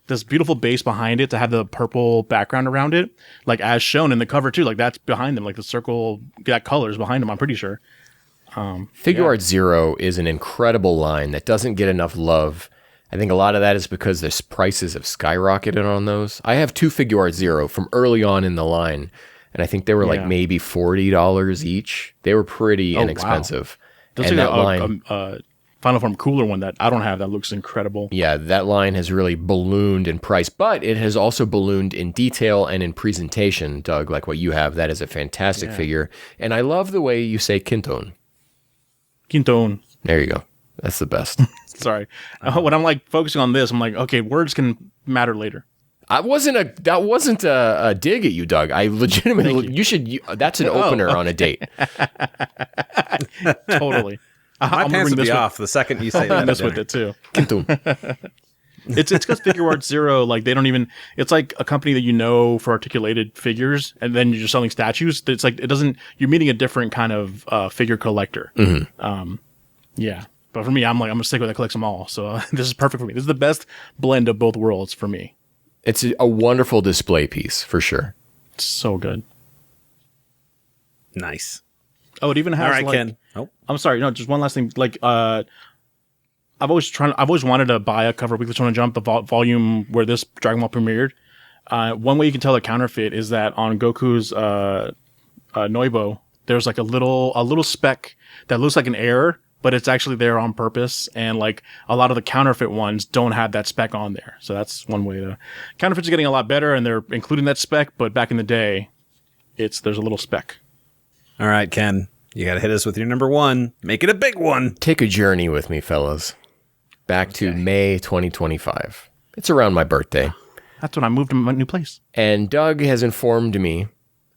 This beautiful base behind it to have the purple background around it, like as shown in the cover too. Like that's behind them, like the circle, that color is behind them. I'm pretty sure. Figure Art Zero is an incredible line that doesn't get enough love. I think a lot of that is because the prices have skyrocketed on those. I have 2 Figure Art Zero from early on in the line, and I think they were like maybe $40 each. They were pretty inexpensive. Wow. And that line. Final Form cooler one that I don't have that looks incredible. Yeah, that line has really ballooned in price, but it has also ballooned in detail and in presentation, Doug, like what you have. That is a fantastic figure. And I love the way you say Quinton. Quinton. There you go. That's the best. Sorry. When I'm like focusing on this, I'm like, okay, words can matter later. That wasn't a dig at you, Doug. I legitimately, that's an opener on a date. Totally. My pants will be off the second you say that. This with it too. It's because Figure Arts Zero, like they don't even. It's like a company that for articulated figures, and then you're just selling statues. It's like it doesn't. You're meeting a different kind of figure collector. Mm-hmm. Yeah, but for me, I'm like I'm gonna stick with that collects them all. So this is perfect for me. This is the best blend of both worlds for me. It's a wonderful display piece for sure. It's so good. Nice. Oh, it even has. All right, like, Ken. Oh, I'm sorry. No, just one last thing. Like, I've always wanted to buy a cover of Weekly Shonen Jump, the volume where this Dragon Ball premiered. One way you can tell the counterfeit is that on Goku's Noibo, there's like a little speck that looks like an error, but it's actually there on purpose. And like a lot of the counterfeit ones don't have that speck on there. So that's one way to. Counterfeits are getting a lot better, and they're including that speck. But back in the day, there's a little speck. All right, Ken. You got to hit us with your number 1. Make it a big one. Take a journey with me, fellas. Back to May 2025. It's around my birthday. That's when I moved to my new place. And Doug has informed me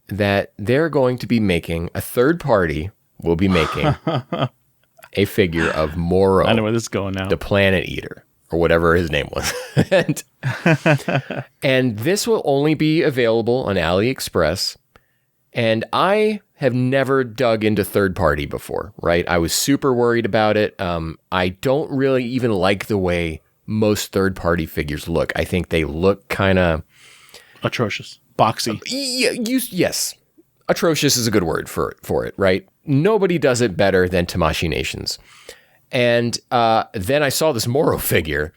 that they're going to be making a third-party will be making a figure of Moro. I know where this is going now. The Planet Eater, or whatever his name was. and this will only be available on AliExpress. And I have never dug into third party before, right? I was super worried about it. I don't really even like the way most third party figures look. I think they look kind of atrocious, boxy. Yes. Atrocious is a good word for it, right? Nobody does it better than Tamashii Nations. And then I saw this Moro figure,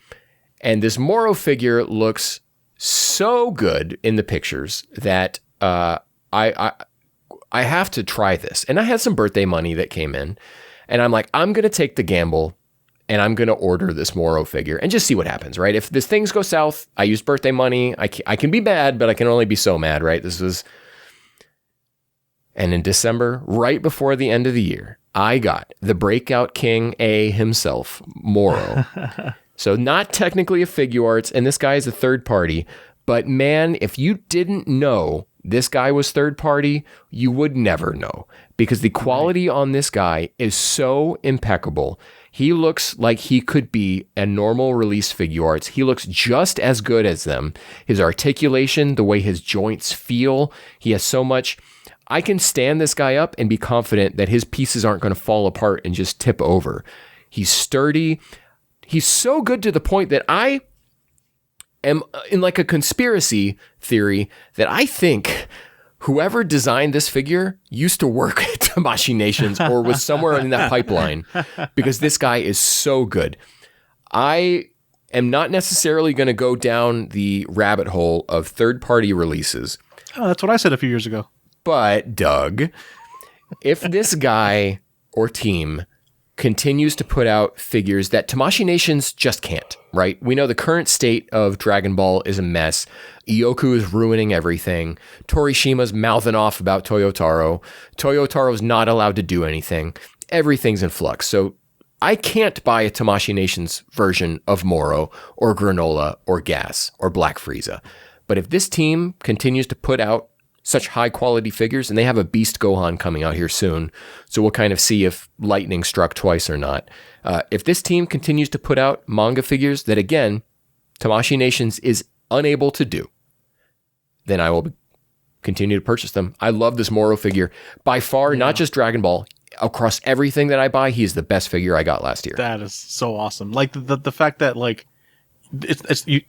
and this Moro figure looks so good in the pictures that I have to try this. And I had some birthday money that came in, and I'm like, I'm going to take the gamble, and I'm going to order this Moro figure and just see what happens, right? If this things go south, I used birthday money. I can be mad, but I can only be so mad, right? And in December, right before the end of the year, I got the Breakout King A himself, Moro. So not technically a Figuarts, and this guy is a third party, but man, if you didn't know this guy was third party, you would never know, because the quality on this guy is so impeccable. He looks like he could be a normal release Figuarts. He looks just as good as them. His articulation, the way his joints feel, he has so much. I can stand this guy up and be confident that his pieces aren't going to fall apart and just tip over. He's sturdy. He's so good to the point that I am in like a conspiracy theory that I think whoever designed this figure used to work at Tamashii Nations or was somewhere in that pipeline, because this guy is so good. I am not necessarily going to go down the rabbit hole of third-party releases. Oh, that's what I said a few years ago. But, Doug, if this guy or team continues to put out figures that Tamashii Nations just can't, right? We know the current state of Dragon Ball is a mess. Ioku is ruining everything. Torishima's mouthing off about Toyotaro. Toyotaro's not allowed to do anything. Everything's in flux. So I can't buy a Tamashii Nations version of Moro or Granola or Gas or Black Frieza. But if this team continues to put out such high quality figures, and they have a Beast Gohan coming out here soon, so we'll kind of see if lightning struck twice or not. If this team continues to put out manga figures that, again, Tamashii Nations is unable to do, then I will continue to purchase them. I love this Moro figure. By far, not just Dragon Ball. Across everything that I buy, he's the best figure I got last year. That is so awesome. Like the fact that like it's you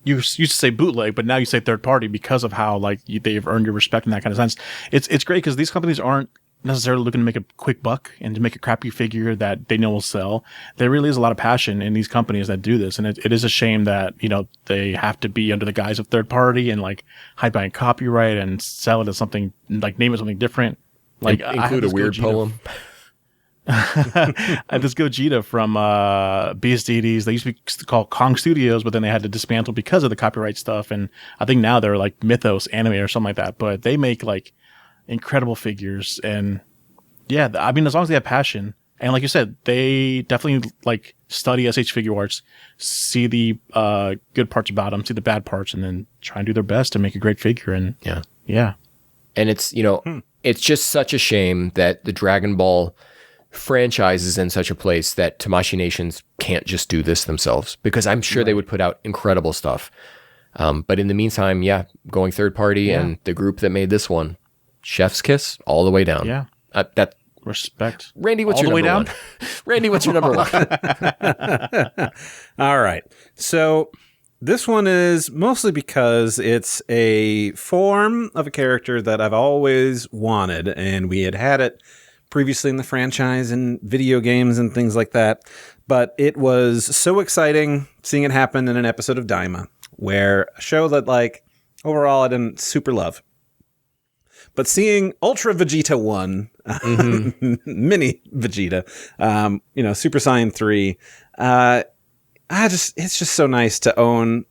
used to say bootleg, but now you say third party because of how like they've earned your respect in that kind of sense. It's great because these companies aren't necessarily looking to make a quick buck and to make a crappy figure that they know will sell. There really is a lot of passion in these companies that do this, and it is a shame that they have to be under the guise of third party and like hide behind copyright and sell it as something, like name it something different. Like include a weird poem. I had this Gogeta from Beast Deities. They used to be called Kong Studios, but then they had to dismantle because of the copyright stuff. And I think now they're like Mythos Anime or something like that. But they make like incredible figures. And yeah, I mean, as long as they have passion. And like you said, they definitely like study SH Figuarts, see the good parts about them, see the bad parts, and then try and do their best to make a great figure. And yeah. And it's, it's just such a shame that the Dragon Ball franchise is in such a place that Tamashii Nations can't just do this themselves, because I'm sure they would put out incredible stuff. But in the meantime, going third party and the group that made this one, chef's kiss all the way down. Yeah. That respect. Randy, what's all your the way number down? one? Randy, what's your number one? All right. So this one is mostly because it's a form of a character that I've always wanted, and we had it previously in the franchise and video games and things like that. But it was so exciting seeing it happen in an episode of Daima, where a show that like overall I didn't super love. But seeing Ultra Vegeta 1, Mini Vegeta, Super Saiyan 3, it's just so nice to own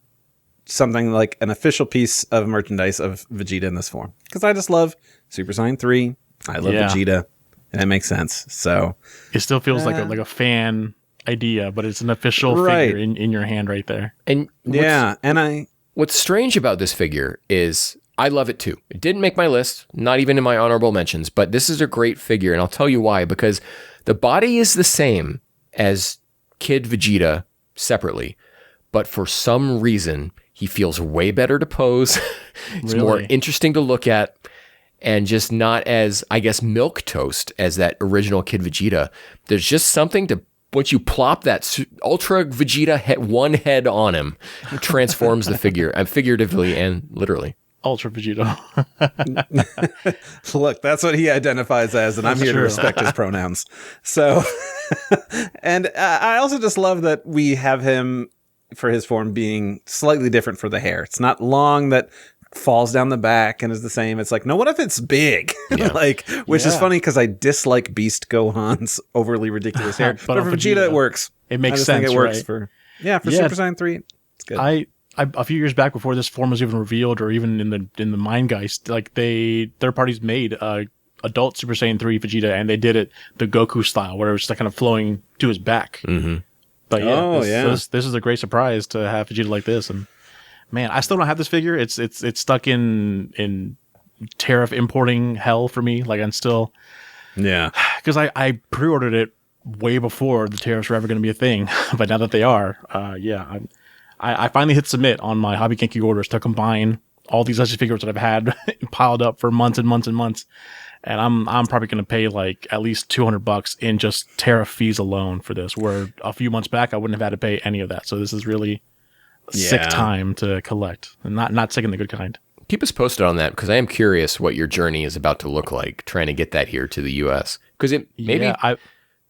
something like an official piece of merchandise of Vegeta in this form. Because I just love Super Saiyan 3. I love Vegeta. And it makes sense. So it still feels like a fan idea, but it's an official figure in your hand right there. And what's strange about this figure is I love it too. It didn't make my list, not even in my honorable mentions, but this is a great figure, and I'll tell you why. Because the body is the same as Kid Vegeta separately, but for some reason, he feels way better to pose. It's more interesting to look at, and just not as, I guess, milquetoast as that original Kid Vegeta. There's just something to, once you plop that Ultra Vegeta one head on him, it transforms the figure, figuratively and literally. Ultra Vegeta. Look, that's what he identifies as, and I'm here to respect his pronouns. So, and I also just love that we have him for his form being slightly different for the hair. It's not long that falls down the back and is the same. It's like, no, what if it's big? Which is funny because I dislike Beast Gohan's overly ridiculous hair. but for Vegeta, it works. It makes sense. Think it works for Super Saiyan 3. It's good. I a few years back, before this form was even revealed, or even in the Mindgeist, like third parties made adult Super Saiyan 3 Vegeta, and they did it the Goku style, where it was just like kind of flowing to his back. Mm-hmm. But this is a great surprise to have Vegeta like this, and man, I still don't have this figure. It's stuck in tariff importing hell for me. Like, I'm still because I pre-ordered it way before the tariffs were ever going to be a thing, but now that they are, I finally hit submit on my Hobby Genki orders to combine all these Legend figures that I've had piled up for months and months and months. And I'm probably going to pay like at least $200 in just tariff fees alone for this, where a few months back I wouldn't have had to pay any of that. So this is really a sick time to collect, and not sick in the good kind. Keep us posted on that, because I am curious what your journey is about to look like trying to get that here to the US. Because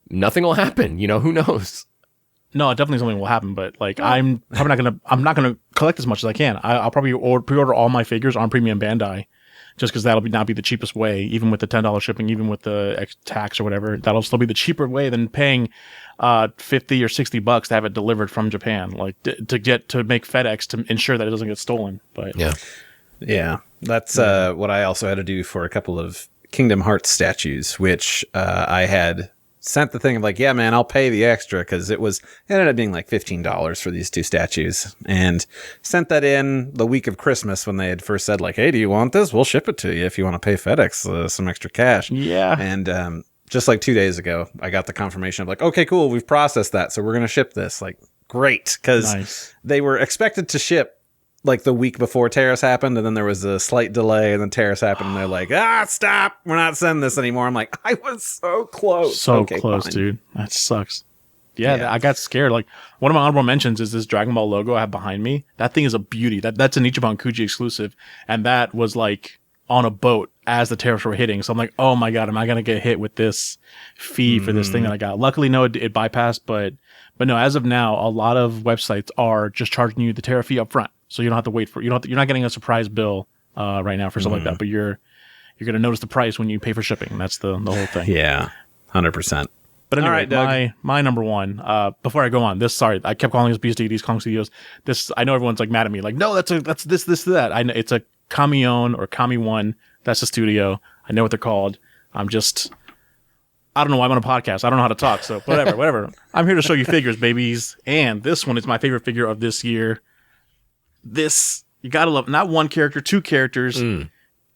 nothing will happen. Who knows? No, definitely something will happen, but like I'm not gonna collect as much as I can. I'll probably pre-order all my figures on Premium Bandai, just because that'll not be the cheapest way, even with the $10 shipping, even with the tax or whatever. That'll still be the cheaper way than paying $50 or $60 to have it delivered from Japan, like to make FedEx to ensure that it doesn't get stolen. But that's what I also had to do for a couple of Kingdom Hearts statues, which I had sent the thing of like, yeah, man, I'll pay the extra, because it ended up being like $15 for these two statues, and sent that in the week of Christmas when they had first said like, hey, do you want this? We'll ship it to you if you want to pay FedEx some extra cash. Yeah. And just like 2 days ago, I got the confirmation of like, okay, cool, we've processed that, so we're going to ship this. Like, great, because they were expected to ship like the week before tariffs happened, and then there was a slight delay, and then tariffs happened, and they're like, stop, we're not sending this anymore. I'm like, I was so close. Close, dude. That sucks. Yeah, I got scared. Like, one of my honorable mentions is this Dragon Ball logo I have behind me. That thing is a beauty. That's an Ichiban Kuji exclusive, and that was like on a boat as the tariffs were hitting. So I'm like, oh my god, am I gonna get hit with this fee for this thing that I got? Luckily, no, it bypassed, but no, as of now, a lot of websites are just charging you the tariff fee up front. So you don't have to wait you're not getting a surprise bill right now for something like that, but you're going to notice the price when you pay for shipping. That's the whole thing. Yeah, 100%. But anyway, my number one, before I go on, I kept calling this Beast Deities, Kong Studios. This, I know everyone's like mad at me, like, no, that's this, that. I know it's a Kamion or Kami One. That's the studio. I know what they're called. I don't know why I'm on a podcast. I don't know how to talk, so whatever. I'm here to show you figures, babies. And this one is my favorite figure of this year. This, you gotta love, not one character, two characters.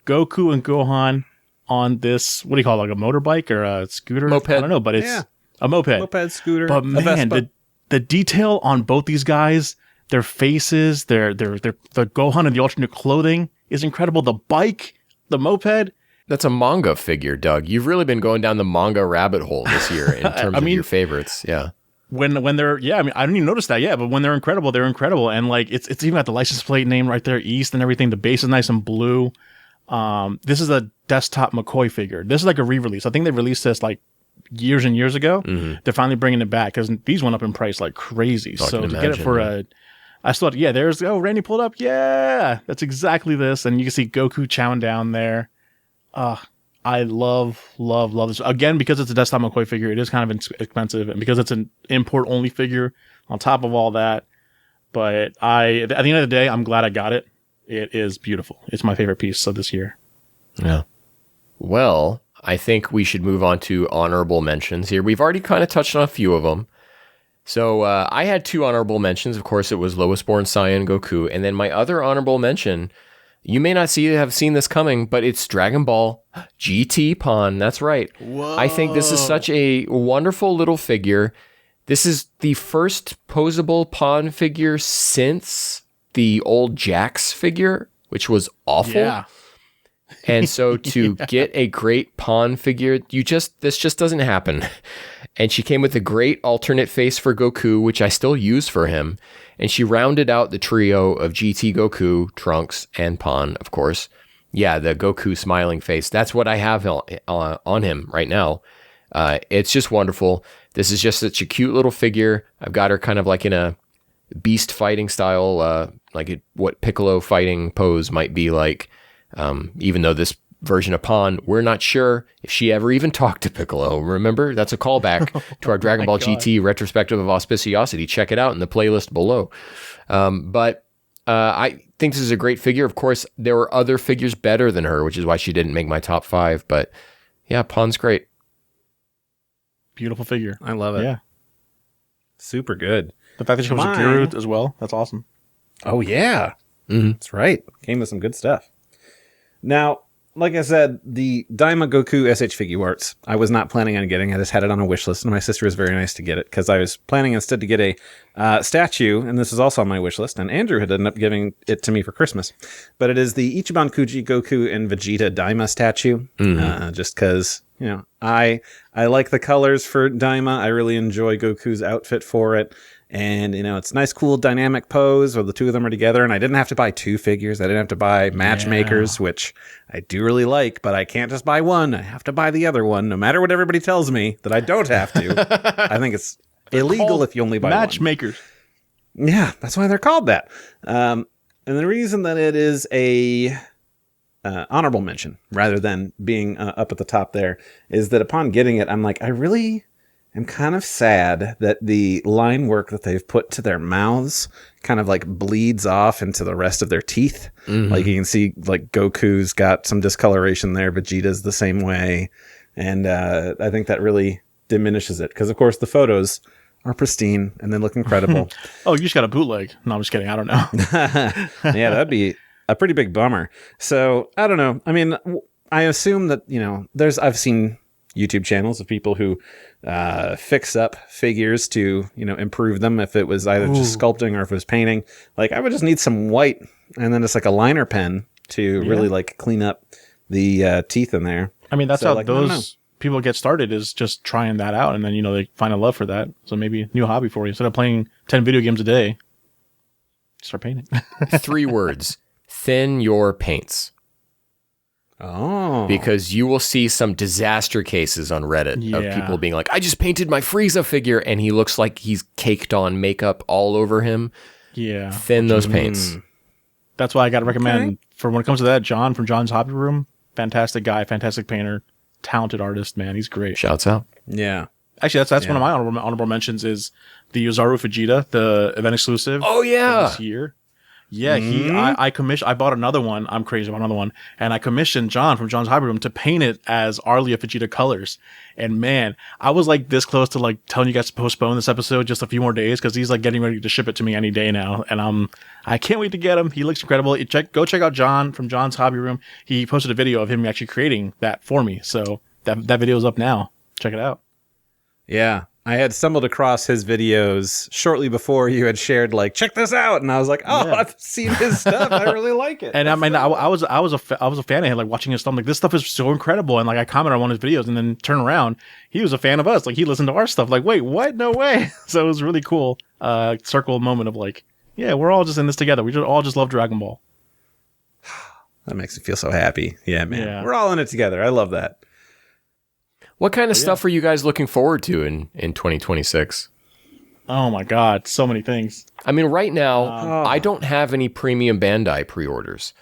Goku and Gohan on this, what do you call it, like a motorbike or a scooter? Moped. I don't know, but it's a moped. Moped, scooter. But man, the detail on both these guys, their faces, the Gohan and the alternate clothing is incredible. The bike, the moped. That's a manga figure, Doug. You've really been going down the manga rabbit hole this year in terms of your favorites. Yeah. When they're, I didn't even notice that yet, but when they're incredible, and like it's even got the license plate name right there, East and everything. The base is nice and blue. This is a desktop McCoy figure. This is like a re-release. I think they released this like years and years ago. Mm-hmm. They're finally bringing it back because these went up in price like crazy. So to get it for I thought, there's, Randy pulled up. Yeah, that's exactly this. And you can see Goku chowing down there. I love this. Again, because it's a desktop McCoy figure, it is kind of expensive, and because it's an import-only figure on top of all that. But at the end of the day, I'm glad I got it. It is beautiful. It's my favorite piece of this year. Yeah. Well, I think we should move on to honorable mentions here. We've already kind of touched on a few of them. So I had two honorable mentions. Of course, it was Lowest Born Saiyan Goku. And then my other honorable mention, You may not have seen this coming, but it's Dragon Ball GT Pon. That's right. Whoa. I think this is such a wonderful little figure. This is the first posable Pon figure since the old Jax figure, which was awful. Yeah. And so to get a great Pon figure, this just doesn't happen. And she came with a great alternate face for Goku, which I still use for him. And she rounded out the trio of GT Goku, Trunks, and Pon, of course. Yeah, the Goku smiling face. That's what I have on him right now. It's just wonderful. This is just such a cute little figure. I've got her kind of like in a beast fighting style, what Piccolo fighting pose might be like. Even though this version of Pon, we're not sure if she ever even talked to Piccolo. Remember? That's a callback to our Dragon Ball GT retrospective of Auspiciosity. Check it out in the playlist below. But I think this is a great figure. Of course, there were other figures better than her, which is why she didn't make my top 5. But yeah, Pon's great. Beautiful figure. I love it. Yeah. Super good. The fact that she comes with Geru as well, that's awesome. Oh, yeah. That's right. Came with some good stuff. Now, like I said, the Daima Goku SH Figuarts, I was not planning on getting. I just had it on a wish list, and my sister was very nice to get it, because I was planning instead to get a statue, and this is also on my wish list, and Andrew had ended up giving it to me for Christmas. But it is the Ichiban Kuji Goku and Vegeta Daima statue, just because, I like the colors for Daima. I really enjoy Goku's outfit for it. And, it's a nice, cool, dynamic pose where the two of them are together. And I didn't have to buy 2 figures. I didn't have to buy matchmakers, which I do really like. But I can't just buy one. I have to buy the other one, no matter what everybody tells me that I don't have to. I think it's illegal if you only buy matchmakers. One. Yeah, that's why they're called that. And the reason that it is a honorable mention, rather than being up at the top there, is that upon getting it, I'm like, I'm kind of sad that the line work that they've put to their mouths kind of like bleeds off into the rest of their teeth. Like you can see like Goku's got some discoloration there. Vegeta's the same way. And I think that really diminishes it. Because of course the photos are pristine and they look incredible. Oh, you just got a bootleg. No, I'm just kidding. I don't know. Yeah, that'd be a pretty big bummer. So I don't know. I mean, I assume that, I've seen YouTube channels of people who fix up figures to, improve them if it was either just sculpting or if it was painting. Like, I would just need some white and then just like a liner pen to really like clean up the teeth in there. I mean, that's how those people get started, is just trying that out. And then, they find a love for that. So maybe a new hobby for you. Instead of playing 10 video games a day, start painting. 3 words: thin your paints. Oh. Because you will see some disaster cases on Reddit of people being like, I just painted my Frieza figure and he looks like he's caked on makeup all over him. Yeah. Thin those paints. That's why I got to recommend, for when it comes to that, John from John's Hobby Room. Fantastic guy, fantastic painter, talented artist, man. He's great. Shouts out. Yeah. Actually, that's one of my honorable mentions is the Yozaru Vegeta, the event exclusive. Oh, yeah. This year. Yeah, I bought another one. I'm crazy about another one. And I commissioned John from John's Hobby Room to paint it as Arlia Vegeta colors. And man, I was like this close to like telling you guys to postpone this episode just a few more days, because he's like getting ready to ship it to me any day now. And I can't wait to get him. He looks incredible. Go check out John from John's Hobby Room. He posted a video of him actually creating that for me. So that video is up now. Check it out. Yeah. I had stumbled across his videos shortly before you had shared, like, check this out. And I was like, I've seen his stuff. I really like it. And I mean, I was a fan of him, like watching his stuff. I'm like, this stuff is so incredible. And like, I commented on one of his videos and then turn around. He was a fan of us. Like, he listened to our stuff. Like, wait, what? No way. So it was really cool. Circle moment of like, yeah, we're all just in this together. We all just love Dragon Ball. That makes me feel so happy. Yeah, man. Yeah. We're all in it together. I love that. What kind of stuff are you guys looking forward to in 2026? Oh my God, so many things. I mean, right now, I don't have any premium Bandai pre-orders.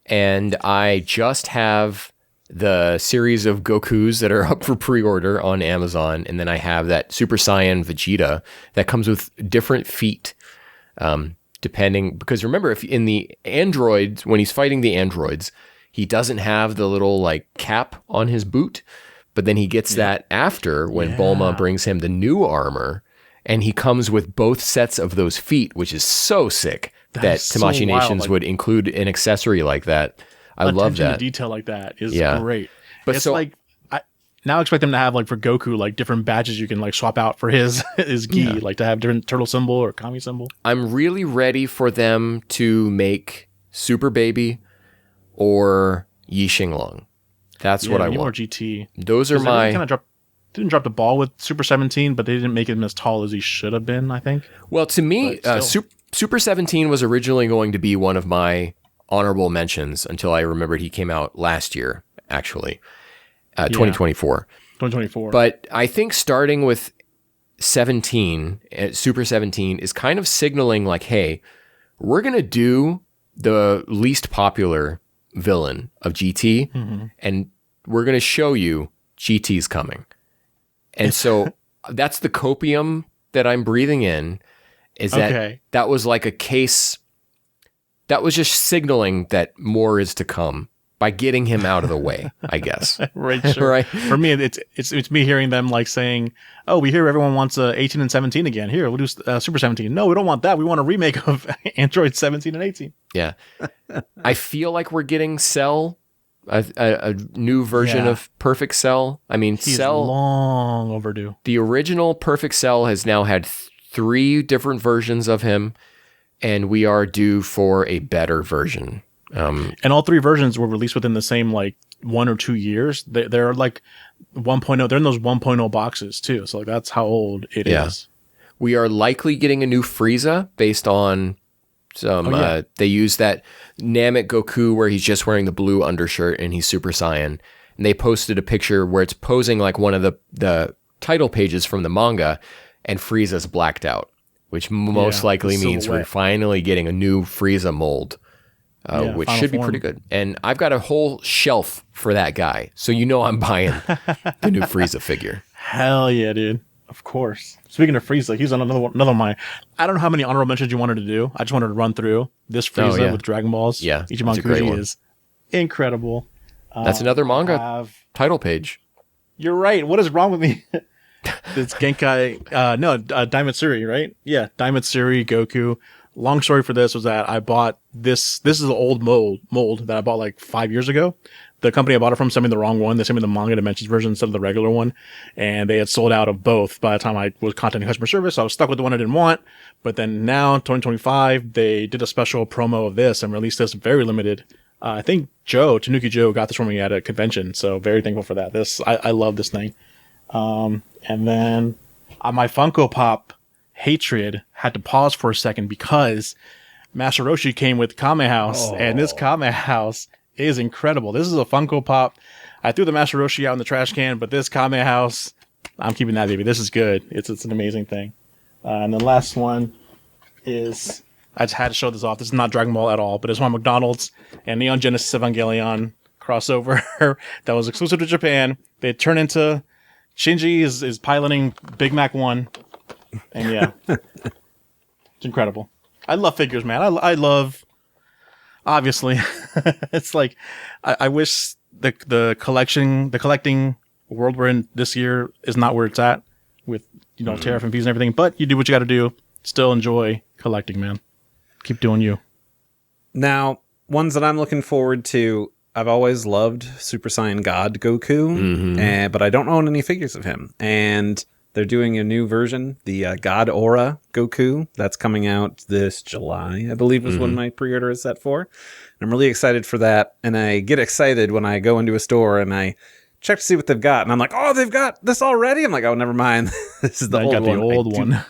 And I just have the series of Gokus that are up for pre-order on Amazon. And then I have that Super Saiyan Vegeta that comes with different feet. Depending, because remember, if in the androids, when he's fighting the androids, he doesn't have the little like cap on his boot. But then he gets that after when Bulma brings him the new armor, and he comes with both sets of those feet, which is so sick. that Tamashii Nations would include an accessory like that. I love that. To detail like that is great. But it's I now expect them to have like for Goku, like different badges you can like swap out for his gi, like to have different turtle symbol or kami symbol. I'm really ready for them to make Super Baby or Yi Xinglong. That's what I want. More GT. Those are my... Didn't drop the ball with Super 17, but they didn't make him as tall as he should have been, I think. Well, to me, Super 17 was originally going to be one of my honorable mentions until I remembered he came out last year, actually. 2024. 2024. But I think starting with 17, Super 17, is kind of signaling like, hey, we're going to do the least popular villain of GT, and we're going to show you GT's coming. And so that's the copium that I'm breathing in, is that was like a case that was just signaling that more is to come by getting him out of the way, I guess. Right, sure. Right. For me, it's me hearing them like saying, "Oh, we hear everyone wants 18 and 17 again. Here, we'll do Super 17." No, we don't want that. We want a remake of Android 17 and 18. Yeah, I feel like we're getting Cell, a new version of Perfect Cell. I mean, He's Cell long overdue. The original Perfect Cell has now had 3 different versions of him, and we are due for a better version. And all 3 versions were released within the same like 1 or 2 years. They're like 1.0. They're in those 1.0 boxes too. So like that's how old it is. We are likely getting a new Frieza based on some. They use that Namek Goku where he's just wearing the blue undershirt and he's Super Saiyan. And they posted a picture where it's posing like one of the title pages from the manga, and Frieza's blacked out, which most likely means we're finally getting a new Frieza mold. Which should be pretty good. And I've got a whole shelf for that guy. So I'm buying the new Frieza figure. Hell yeah, dude. Of course. Speaking of Frieza, he's on another of my... I don't know how many honorable mentions you wanted to do. I just wanted to run through this Frieza with Dragon Balls. Yeah, Ichiban Kuji is incredible. That's another manga title page. You're right. What is wrong with me? It's Genkai... Daimatsuri, right? Yeah, Daimatsuri, Goku... Long story for this was that I bought this. This is an old mold that I bought like 5 years ago. The company I bought it from sent me the wrong one. They sent me the Manga Dimensions version instead of the regular one. And they had sold out of both by the time I was contacting customer service. So I was stuck with the one I didn't want. But then now, 2025, they did a special promo of this and released this very limited. I think Tanuki Joe got this from me at a convention. So very thankful for that. I love this thing. And then my Funko Pop hatred had to pause for a second because Master Roshi came with Kame House, and this Kame House is incredible. This is a Funko Pop. I threw the Master Roshi out in the trash can, but this Kame House, I'm keeping that baby. This is good. It's an amazing thing. And the last one is, I just had to show this off. This is not Dragon Ball at all, but it's one McDonald's and Neon Genesis Evangelion crossover that was exclusive to Japan. They turn into Shinji is piloting Big Mac 1. And yeah, it's incredible. I love figures, man. I love, obviously, it's like, I wish the collecting world we're in this year is not where it's at with, tariff and fees and everything, but you do what you got to do. Still enjoy collecting, man. Keep doing you. Now, ones that I'm looking forward to, I've always loved Super Saiyan God Goku, but I don't own any figures of him. And they're doing a new version, the God Aura Goku. That's coming out this July, I believe is when my pre-order is set for. And I'm really excited for that. And I get excited when I go into a store and I check to see what they've got. And I'm like, oh, they've got this already? I'm like, oh, never mind. This is the old one.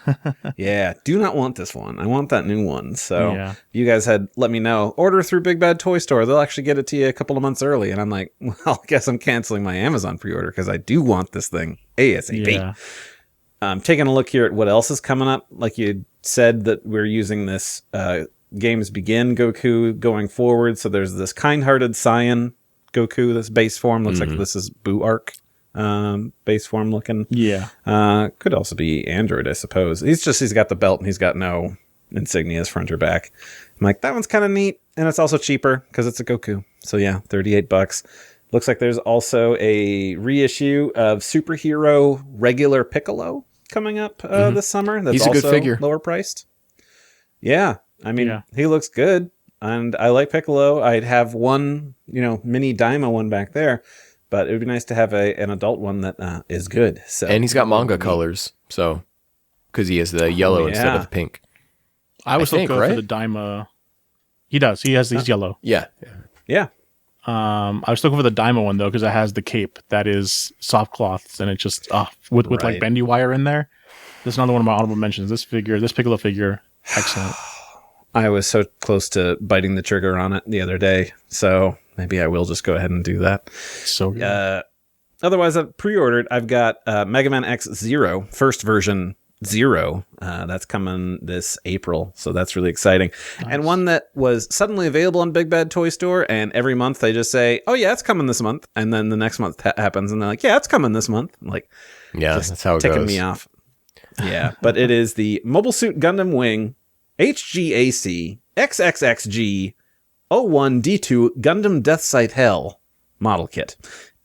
Yeah, do not want this one. I want that new one. So if you guys had let me know, order through Big Bad Toy Store. They'll actually get it to you a couple of months early. And I'm like, well, I guess I'm canceling my Amazon pre-order because I do want this thing ASAP. Yeah. Taking a look here at what else is coming up. Like you said that we're using this Games Begin Goku going forward. So there's this kind-hearted Saiyan Goku, this base form. Looks like this is Boo Arc base form looking. Yeah. Could also be Android, I suppose. He's got the belt and he's got no insignias front or back. I'm like, that one's kind of neat. And it's also cheaper because it's a Goku. So yeah, $38. Looks like there's also a reissue of Superhero Regular Piccolo coming up this summer. That's He's a also good figure. Lower priced. Yeah. I mean, he looks good, and I like Piccolo. I'd have one, mini Daima one back there, but it would be nice to have an adult one that is good. So, and he's got manga colors, so because he has the yellow instead of the pink. I would still go for the Daima. He does. He has these yellow. Yeah. I was still go for the Daima one though because it has the cape that is soft cloths and it just with like bendy wire in there. This is another one of my honorable mentions. This Piccolo figure, excellent. I was so close to biting the trigger on it the other day, so maybe I will just go ahead and do that. So good. Otherwise, I've pre-ordered. I've got Mega Man X Zero, first version 0. That's coming this April, so that's really exciting. Nice. And one that was suddenly available on Big Bad Toy Store, and every month they just say, "Oh yeah, it's coming this month," and then the next month happens, and they're like, "Yeah, it's coming this month." Like, that's how it ticking goes. me off. Yeah, but it is the Mobile Suit Gundam Wing HGAC XXXG 01D2 Gundam Death Scythe Hell model kit,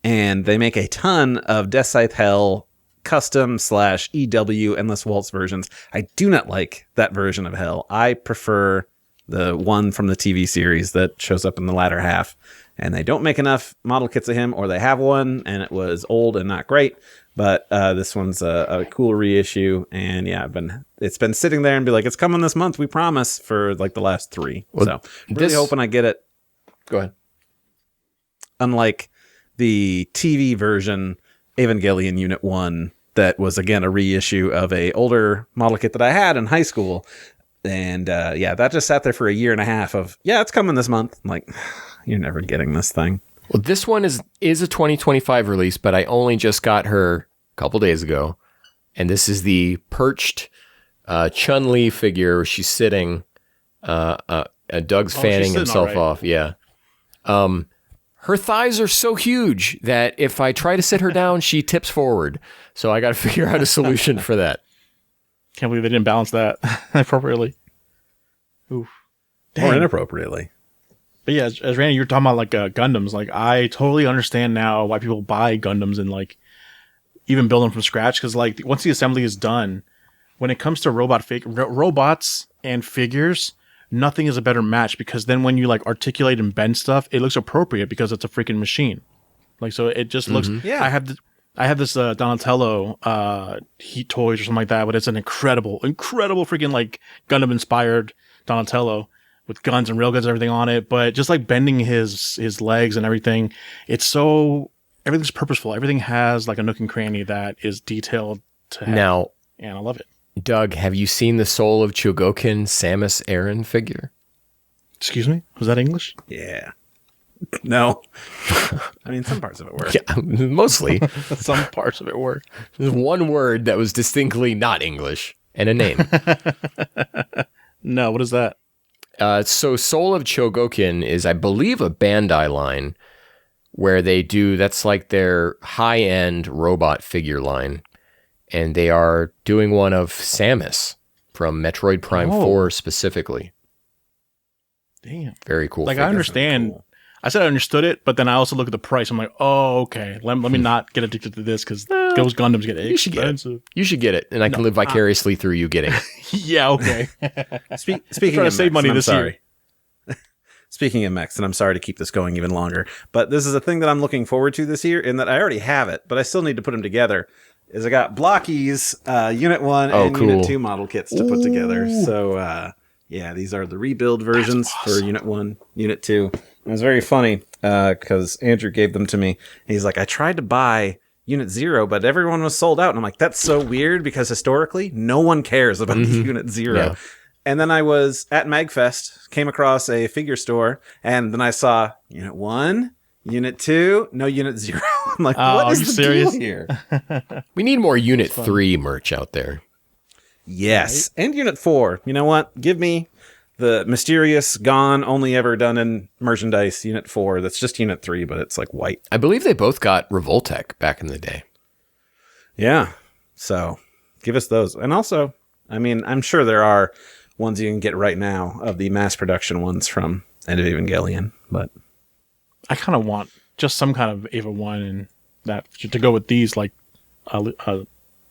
and they make a ton of Death Scythe Hell custom / EW Endless Waltz versions. I do not like that version of Hell. I prefer the one from the TV series that shows up in the latter half, and they don't make enough model kits of him, or they have one and it was old and not great. But this one's a cool reissue, and it's been sitting there and be like, it's coming this month, we promise, for like the last 3. Well, so really hoping I get it. Go ahead. Unlike the TV version, Evangelion Unit 1, that was again a reissue of a older model kit that I had in high school, and that just sat there for a year and a half of it's coming this month. I'm like, you're never getting this thing. Well, this one is a 2025 release, but I only just got her a couple days ago, and this is the perched Chun-Li figure where she's sitting. Doug's fanning himself off. Yeah. Her thighs are so huge that if I try to sit her down, she tips forward. So I got to figure out a solution for that. Can't believe they didn't balance that appropriately. Oof. Or inappropriately. But yeah, as Randy, you're talking about like Gundams. Like, I totally understand now why people buy Gundams and like even build them from scratch. Because like once the assembly is done, when it comes to robots and figures, nothing is a better match, because then when you like articulate and bend stuff, it looks appropriate because it's a freaking machine. Like, so it just looks. Yeah. I have this Donatello Heat Toys or something like that, but it's an incredible freaking like Gundam inspired Donatello with guns and railguns and everything on it. But just like bending his legs and everything, everything's purposeful. Everything has like a nook and cranny that is detailed to have. Now, and I love it. Doug, have you seen the Soul of Chogokin Samus Aran figure? Excuse me? Was that English? Yeah. No. I mean, some parts of it work. Yeah, mostly. Some parts of it work. There's one word that was distinctly not English and a name. No, what is that? So Soul of Chogokin is, I believe, a Bandai line where that's like their high-end robot figure line. And they are doing one of Samus from Metroid Prime 4 specifically. Damn. Very cool. Like, figure. I understand. Cool. I said I understood it, but then I also look at the price. I'm like, oh, okay. Let me not get addicted to this, because those Gundams get expensive. You should get it, and I can live vicariously through you getting it. Yeah, okay. Speaking of to save money this year. Speaking of mechs, and I'm sorry to keep this going even longer, but this is a thing that I'm looking forward to this year, in that I already have it, but I still need to put them together. Is I got Blocky's Unit 1 and cool. Unit 2 model kits to put together. So, these are the rebuild versions for Unit 1, Unit 2. It was very funny because Andrew gave them to me. He's like, I tried to buy Unit 0, but everyone was sold out. And I'm like, that's so weird, because historically, no one cares about the Unit 0. Yeah. And then I was at MAGFest, came across a figure store, and then I saw Unit 1, Unit 2, no Unit 0. I'm like, what is the deal here? We need more Unit 3 merch out there. Yes. Right? And Unit 4. You know what? Give me the mysterious, gone, only ever done in merchandise Unit 4. That's just Unit 3, but it's like white. I believe they both got Revoltech back in the day. Yeah. So give us those. And also, I mean, I'm sure there are ones you can get right now of the mass production ones from End of Evangelion, but I kind of want just some kind of Eva 1 and that to go with these, like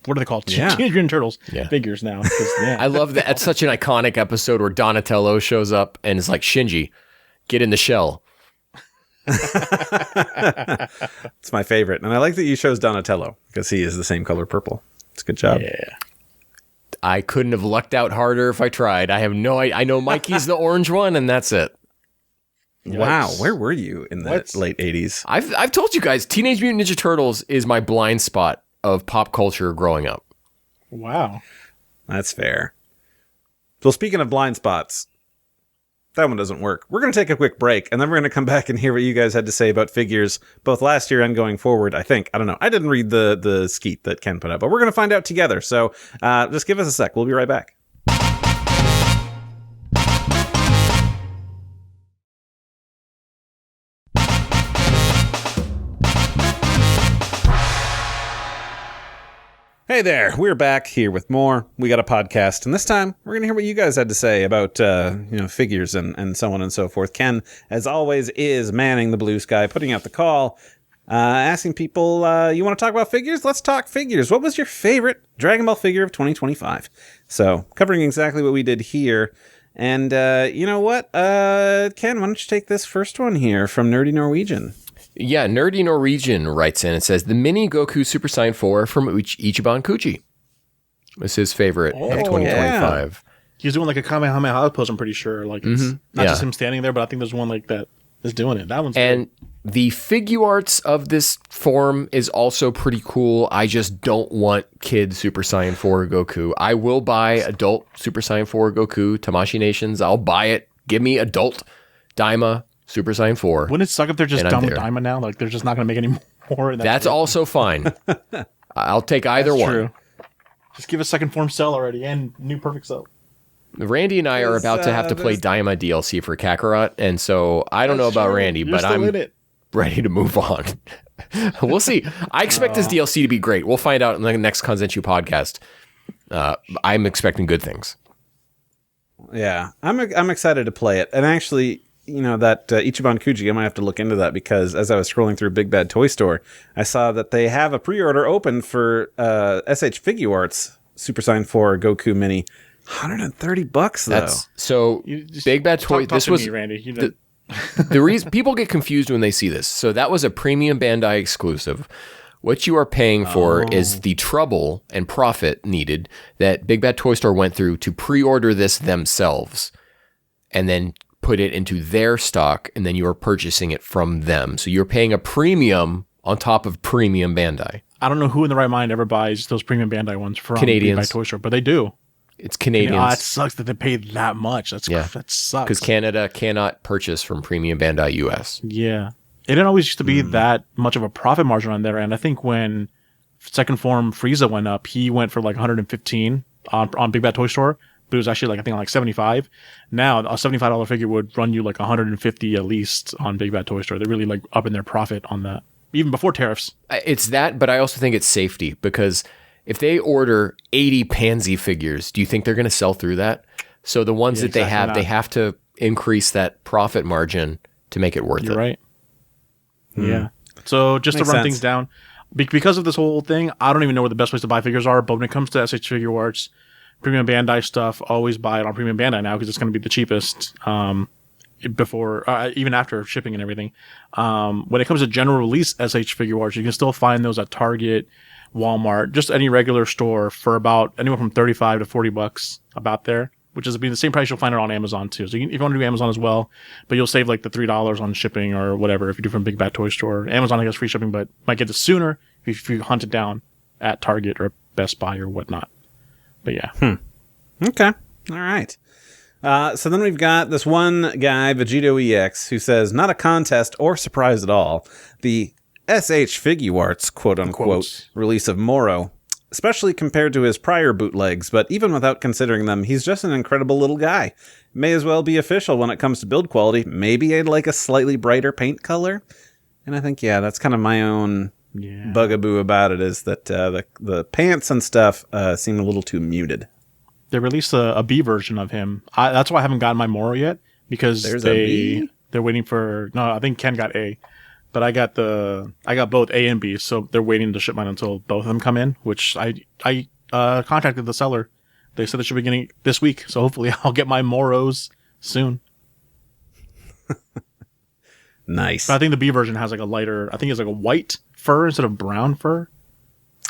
what are they called? Yeah. Teenage Mutant Turtles Yeah. figures now. I love that. It's such an iconic episode where Donatello shows up and is like, Shinji, get in the shell. It's my favorite. And I like that you chose Donatello because he is the same color purple. It's a good job. Yeah. I couldn't have lucked out harder if I tried. I have no idea. I know Mikey's the orange one, and that's it. Wow. Where were you in the late 80s? I've told you guys, Teenage Mutant Ninja Turtles is my blind spot of pop culture growing up. Wow. That's fair. Well, speaking of blind spots, that one doesn't work. We're going to take a quick break, and then we're going to come back and hear what you guys had to say about figures, both last year and going forward, I think. I don't know. I didn't read the skeet that Ken put up, but we're going to find out together. So just give us a sec. We'll be right back. Hey there, we're back here with more. We got a podcast, and this time we're going to hear what you guys had to say about figures and so on and so forth. Ken, as always, is manning the blue sky, putting out the call, asking people, you want to talk about figures? Let's talk figures. What was your favorite Dragon Ball figure of 2025? So, covering exactly what we did here. And you know what? Ken, why don't you take this first one here from Nerdy Norwegian? Yeah, Nerdy Norwegian writes in and says, the Mini Goku Super Saiyan 4 from Ichiban Kuji was his favorite of 2025. Yeah. He's doing like a Kamehameha pose, I'm pretty sure. Like, it's not just him standing there, but I think there's one like that is doing it. That one's And the figuarts of this form is also pretty cool. I just don't want kid Super Saiyan 4 Goku. I will buy adult Super Saiyan 4 Goku, Tamashii Nations. I'll buy it. Give me adult Daima Super Saiyan 4. Wouldn't it suck if they're just done with Daima now? Like, they're just not going to make any more? That's also fine. I'll take either one. True. Just give a second form cell already and new perfect cell. Randy and I are about to have to play Daima DLC for Kakarot, and so I don't know about Randy, but I'm ready to move on. We'll see. I expect this DLC to be great. We'll find out in the next Kanzenshuu podcast. I'm expecting good things. Yeah, I'm excited to play it. And actually, you know, that Ichiban Kuji, I might have to look into that because as I was scrolling through Big Bad Toy Store, I saw that they have a pre-order open for SH Figuarts Super Saiyan 4 Goku Mini. $130 though. So Big Bad Toy. This was me, Randy. The reason people get confused when they see this. So that was a premium Bandai exclusive. What you are paying for is the trouble and profit needed that Big Bad Toy Store went through to pre-order this themselves, and then put it into their stock, and then you are purchasing it from them. So you're paying a premium on top of premium Bandai. I don't know who in the right mind ever buys those premium Bandai ones from Canadians. Big Bad Toy Store, but they do. It's Canadians. It sucks that they pay that much. That sucks. Because Canada cannot purchase from premium Bandai US. Yeah. It didn't always used to be that much of a profit margin on their end. I think when second form figZ went up, he went for like 115 on Big Bad Toy Store, but it was actually like 75. Now a $75 figure would run you like 150 at least on Big Bad Toy Store. They're really like upping their profit on that, even before tariffs. It's that, but I also think it's safety, because if they order 80 Pansy figures, do you think they're going to sell through that? So the ones that they have to increase that profit margin to make it worth it. You're right. Yeah. So just to run things down, because of this whole thing, I don't even know where the best place to buy figures are. But when it comes to SH Figuarts, premium Bandai stuff, always buy it on premium Bandai now because it's going to be the cheapest before, even after shipping and everything. When it comes to general release SH Figuarts, you can still find those at Target, Walmart, just any regular store for about anywhere from $35 to $40 about there, which is the same price you'll find it on Amazon too. So if you want to do Amazon as well, but you'll save like the $3 on shipping or whatever if you do from Big Bad Toy Store. Amazon, I guess, free shipping, but might get it sooner if you hunt it down at Target or Best Buy or whatnot. But yeah. Okay. All right. So then we've got this one guy, Vegito EX, who says, not a contest or surprise at all. The SH Figuarts, quote-unquote, release of Moro, especially compared to his prior bootlegs, but even without considering them, he's just an incredible little guy. May as well be official when it comes to build quality. Maybe I'd like a slightly brighter paint color. And I think, that's kind of my own bugaboo about it, is that the pants and stuff seem a little too muted. They released a B version of him. That's why I haven't gotten my Moro yet, because they're waiting for... No, I think Ken got A. But I got both A and B, so they're waiting to ship mine until both of them come in, which I contacted the seller. They said it should be getting this week, so hopefully I'll get my Moros soon. Nice. But I think the B version has like a lighter, I think it's like a white fur instead of brown fur.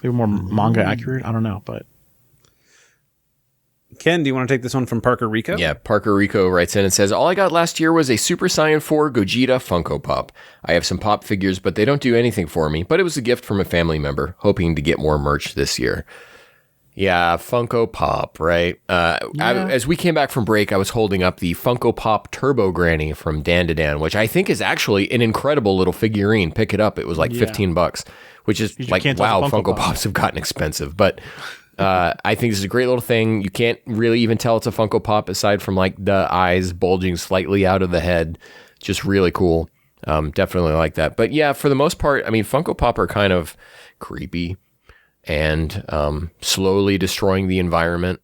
Maybe more manga accurate. I don't know, but. Ken, do you want to take this one from Parker Rico? Yeah, Parker Rico writes in and says, all I got last year was a Super Saiyan 4 Gogeta Funko Pop. I have some Pop figures, but they don't do anything for me. But it was a gift from a family member, hoping to get more merch this year. Yeah, Funko Pop, right? As we came back from break, I was holding up the Funko Pop Turbo Granny from Dan to Dan, which I think is actually an incredible little figurine. Pick it up. It was like $15, which is like, wow, Funko Pops have gotten expensive. But I think this is a great little thing. You can't really even tell it's a Funko Pop aside from like the eyes bulging slightly out of the head. Just really cool. Definitely like that. But yeah, for the most part, I mean, Funko Pop are kind of creepy and slowly destroying the environment.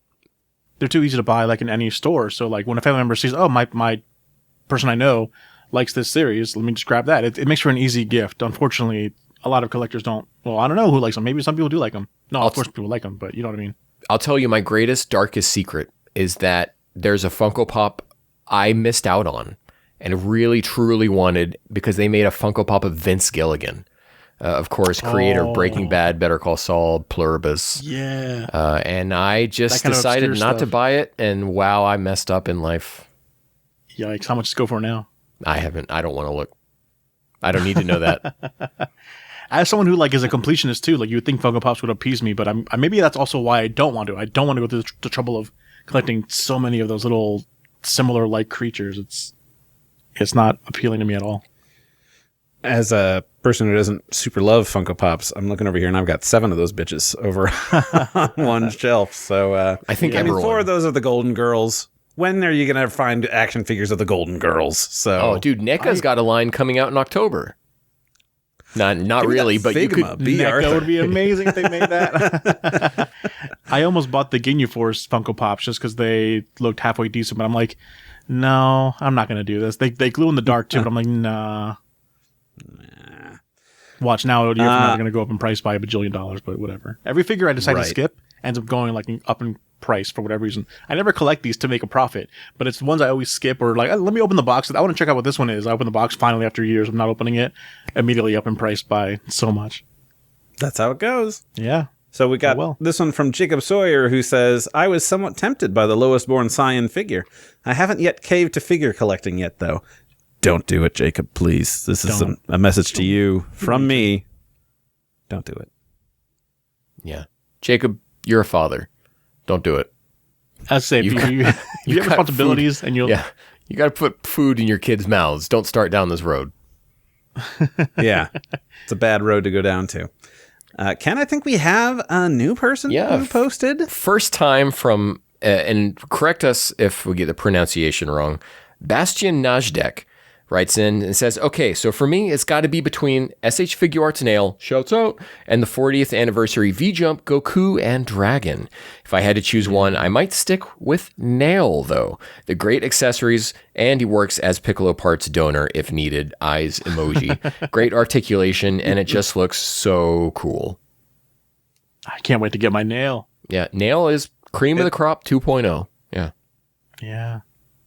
They're too easy to buy like in any store. So like when a family member sees, oh, my person I know likes this series, let me just grab that. It makes for an easy gift. Unfortunately, a lot of collectors don't. Well, I don't know who likes them. Maybe some people do like them. No, of course people like them, but you know what I mean. I'll tell you my greatest, darkest secret is that there's a Funko Pop I missed out on and really, truly wanted because they made a Funko Pop of Vince Gilligan. Of course, creator of Breaking Bad, Better Call Saul, Pluribus. Yeah. And I just decided not to buy it, and wow, I messed up in life. Yikes, how much does it go for now? I don't want to look. I don't need to know that. As someone who like is a completionist too, like you would think Funko Pops would appease me, but maybe that's also why I don't want to. I don't want to go through the trouble of collecting so many of those little similar like creatures. It's not appealing to me at all. As a person who doesn't super love Funko Pops, I'm looking over here and I've got 7 of those bitches over on one shelf. So I think 4 of those are the Golden Girls. When are you going to find action figures of the Golden Girls? So, dude, NECA's got a line coming out in October. Not really, but you could. NECA would be amazing if they made that. I almost bought the Ginyu Force Funko Pops just because they looked halfway decent, but I'm like, no, I'm not going to do this. They glue in the dark too, but I'm like, nah. Watch now, a year from now, they're going to go up in price by $1 bajillion, but whatever. Every figure I decide to skip ends up going like up in price for whatever reason. I never collect these to make a profit, but it's the ones I always skip or like, let me open the box. I want to check out what this one is. I open the box finally after years of not opening it, immediately up in price by so much. That's how it goes. Yeah. So we got this one from Jacob Sawyer who says, I was somewhat tempted by the lowest born Saiyan figure. I haven't yet caved to figure collecting yet though. Don't do it, Jacob, please. This is a message to you from me. Don't do it. Yeah. Jacob, you're a father. Don't do it. I'd say you have responsibilities and you got to put food in your kids' mouths. Don't start down this road. Yeah. It's a bad road to go down to. Ken, I think we have a new person who posted. First time from, and correct us if we get the pronunciation wrong, Bastian Najdek writes in and says, okay, so for me, it's got to be between SH Figuarts Nail, shouts out, and the 40th anniversary V-Jump, Goku, and Dragon. If I had to choose one, I might stick with Nail, though. The great accessories, and he works as Piccolo parts donor if needed, eyes emoji. Great articulation, and it just looks so cool. I can't wait to get my Nail. Yeah, Nail is cream of the crop 2.0. Yeah. Yeah.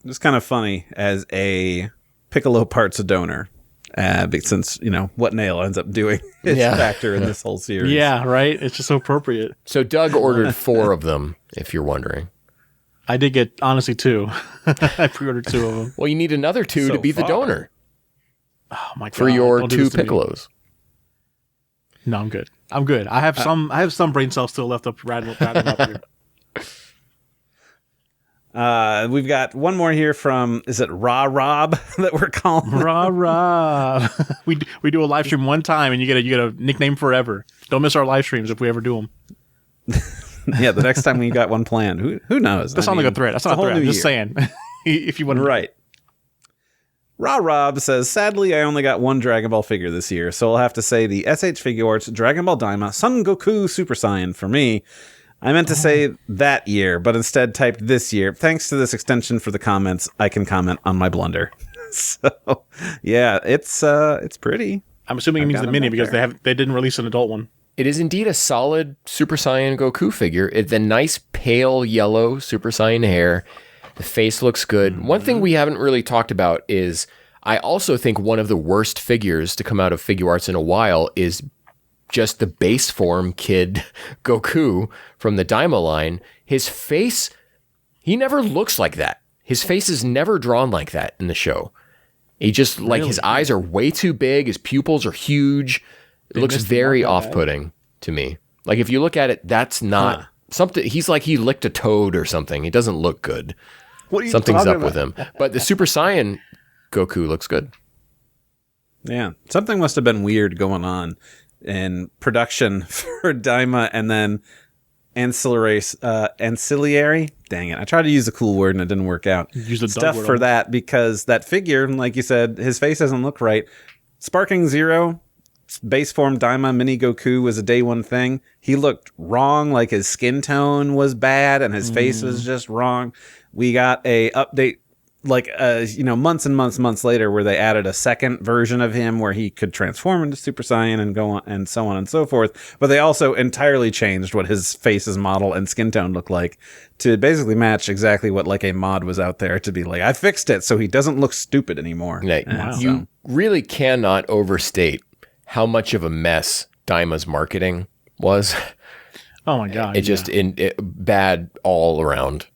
It's kind of funny as a Piccolo parts a donor, since, what Nail ends up doing is a factor in this whole series. Yeah, right? It's just so appropriate. So Doug ordered 4 of them, if you're wondering. I did get, honestly, 2. I pre-ordered 2 of them. Well, you need another 2 to be the donor. Oh, my God. For your 2 Piccolos. No, I'm good. I have some brain cells still left up rattling up here. We've got one more here from, is it Raw Rob that we're calling? Raw Rob. we do a live stream one time and you get a nickname forever. Don't miss our live streams if we ever do them. Yeah, the next time we got one planned. Who knows? That's not like a threat. That's not a threat. I'm just saying. If you want to. Right. Raw Rob says, sadly, I only got one Dragon Ball figure this year, so I'll have to say the SH Figuarts Dragon Ball Daima Son Goku Super Saiyan for me. I meant to say that year, but instead typed this year. Thanks to this extension for the comments, I can comment on my blunder. So, yeah, it's pretty. I'm assuming it means the mini because they didn't release an adult one. It is indeed a solid Super Saiyan Goku figure. It's a nice pale yellow Super Saiyan hair. The face looks good. Mm-hmm. One thing we haven't really talked about is I also think one of the worst figures to come out of Figuarts in a while is just the base form kid Goku from the Daima line. His face, he never looks like that. His face is never drawn like that in the show. He just, like, his eyes are way too big. His pupils are huge. It looks very off-putting to me. Like, if you look at it, that's not something. He's like he licked a toad or something. It doesn't look good. Something's up with him. But the Super Saiyan Goku looks good. Yeah. Something must have been weird going on in production for Daima, and then ancillary. Dang it. I tried to use a cool word and it didn't work out. Use the stuff for that, because that figure, like you said, his face doesn't look right. Sparking Zero, base form Daima Mini Goku was a day one thing. He looked wrong, like his skin tone was bad and his face was just wrong. We got a update like months and months later where they added a second version of him where he could transform into Super Saiyan and go on and so on and so forth. But they also entirely changed what his face's model and skin tone looked like to basically match exactly what like a mod was out there to be like, I fixed it so he doesn't look stupid anymore. Wow. You really cannot overstate how much of a mess Daima's marketing was. Oh my God. It just bad all around.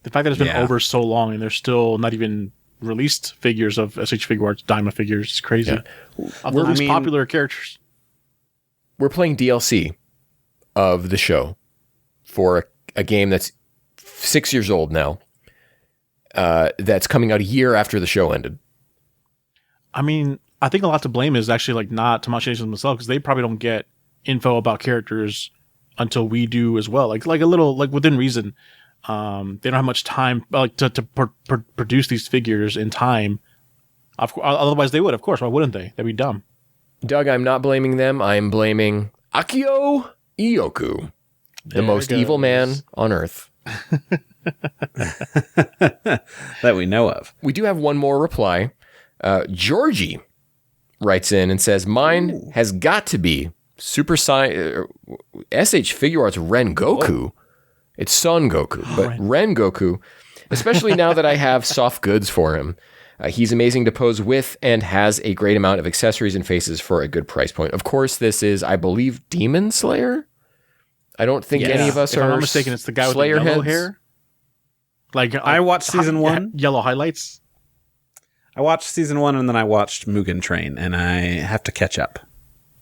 The fact that it's been over so long and there's still not even released figures of SH Figuarts Daima figures is crazy. Yeah. Of the least popular characters. We're playing DLC of the show for a game that's 6 years old now. That's coming out a year after the show ended. I mean, I think a lot to blame is actually like not Tamashii Nation themselves, because they probably don't get info about characters until we do as well. Like a little, like within reason. They don't have much time like to produce these figures in time. Otherwise they would, of course. Why wouldn't they? That'd be dumb. Doug, I'm not blaming them. I'm blaming Akio Ioku, the most evil man on Earth. That we know of. We do have one more reply. Georgie writes in and says, mine has got to be Super Saiyan SH Figuarts Ren Goku. It's Son Goku, but Ren Goku, especially now that I have soft goods for him. He's amazing to pose with and has a great amount of accessories and faces for a good price point. Of course, this is, I believe, Demon Slayer. I don't think any of us if are. I'm not mistaken, it's the guy with the yellow hair. Like I watched season 1. Yellow highlights. I watched season 1 and then I watched Mugen Train, and I have to catch up.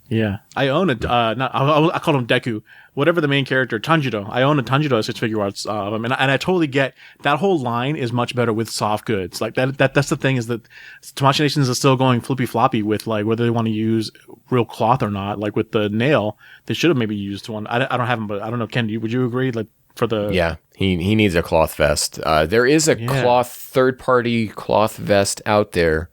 Yeah, I own it. I call him Deku. Whatever the main character, Tanjiro. I own a Tanjiro SH Figuarts. And I totally get that whole line is much better with soft goods. Like that's the thing, is that Tamashii Nations is still going flippy floppy with like whether they want to use real cloth or not. Like with the nail, they should have maybe used one. I don't have them, but I don't know. Ken, would you agree? Like for the he needs a cloth vest. There is a third party cloth vest out there.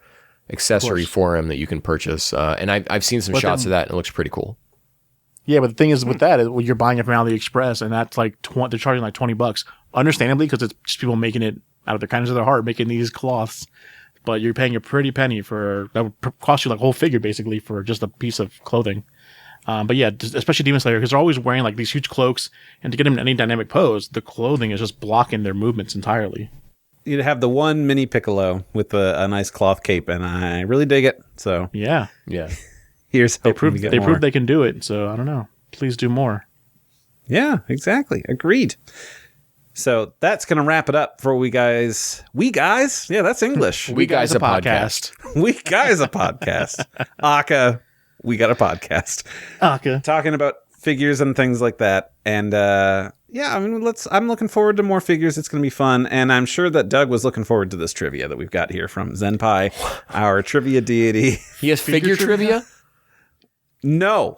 Accessory for him that you can purchase, and I've seen some shots of that, and it looks pretty cool. Yeah, but the thing is with that, you're buying it from AliExpress, and that's like they're charging like $20, understandably, because it's just people making it out of the kindness of their heart, making these cloths. But you're paying a pretty penny for that would cost you like a whole figure basically for just a piece of clothing. But yeah, especially Demon Slayer, because they're always wearing like these huge cloaks, and to get them in any dynamic pose, the clothing is just blocking their movements entirely. You'd have the one mini Piccolo with a nice cloth cape, and I really dig it. So yeah. Here's they proved they can do it. So I don't know. Please do more. Yeah, exactly. Agreed. So that's gonna wrap it up for we guys. We guys, yeah, that's English. We guys a podcast. We guys a podcast. Aka, we got a podcast. Aka talking about figures and things like that, and yeah, I mean, I'm looking forward to more figures. It's going to be fun. And I'm sure that Doug was looking forward to this trivia that we've got here from Zenpai, our trivia deity. He has figure trivia? No.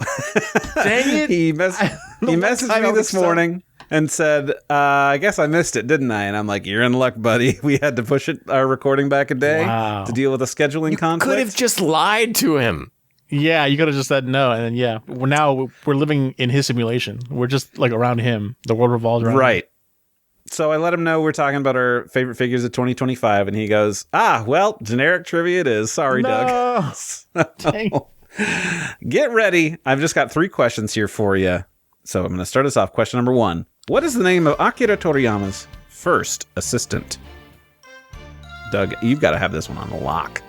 Dang it. He messaged me this morning and said, I guess I missed it, didn't I? And I'm like, you're in luck, buddy. We had to push our recording back a day to deal with a scheduling conflict. You could have just lied to him. Yeah, you could have just said no, and then we're living in his simulation. We're just like around him. The world revolves around him. So I let him know we're talking about our favorite figures of 2025, and he goes, well, generic trivia it is. Sorry, Doug. Dang. Get ready. I've just got 3 questions here for you. So I'm going to start us off. Question number 1. What is the name of Akira Toriyama's first assistant? Doug, you've got to have this one on the lock.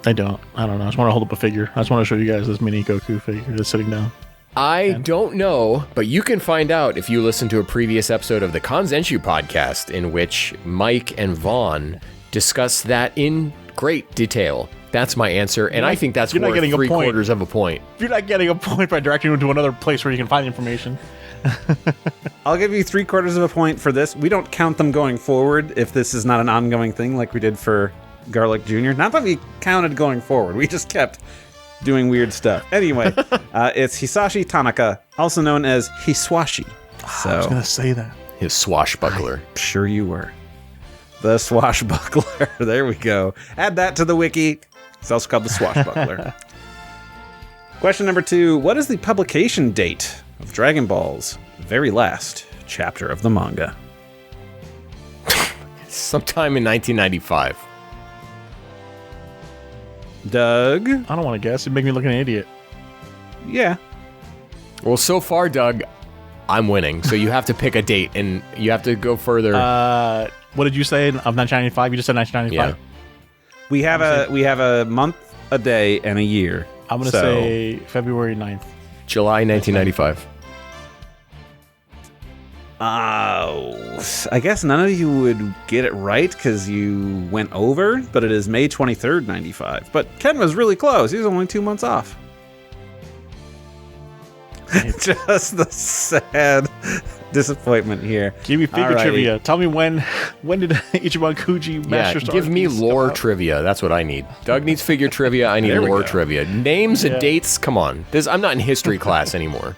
I don't know. I just want to hold up a figure. I just want to show you guys this mini Goku figure that's sitting down. I don't know, but you can find out if you listen to a previous episode of the Kanzenshu podcast in which Mike and Vaughn discuss that in great detail. That's my answer, and I think that's worth 3/4 of a point. You're not getting a point by directing you to another place where you can find the information. I'll give you 3/4 of a point for this. We don't count them going forward if this is not an ongoing thing like we did for Garlic Jr. Not that we counted going forward. We just kept doing weird stuff. Anyway, it's Hisashi Tanaka, also known as Hiswashi. So, I was going to say that. His swashbuckler. I'm sure you were. The swashbuckler. There we go. Add that to the wiki. It's also called the swashbuckler. Question number 2. What is the publication date of Dragon Ball's very last chapter of the manga? Sometime in 1995. Doug? I don't want to guess. It'd make me look like an idiot. Yeah. Well, so far, Doug, I'm winning. So you have to pick a date, and you have to go further. What did you say of 1995? You just said 1995? Yeah. We have a month, a day, and a year. I'm going to say February 9th. July 1995. I guess none of you would get it right because you went over, but it is May 23rd, 95. But Ken was really close. He was only 2 months off. Just the sad disappointment here. Give me figure trivia. Tell me when did Ichiban Kuji master give me lore trivia. That's what I need. Doug needs figure trivia. I need lore trivia. Names and dates. Come on. I'm not in history class anymore.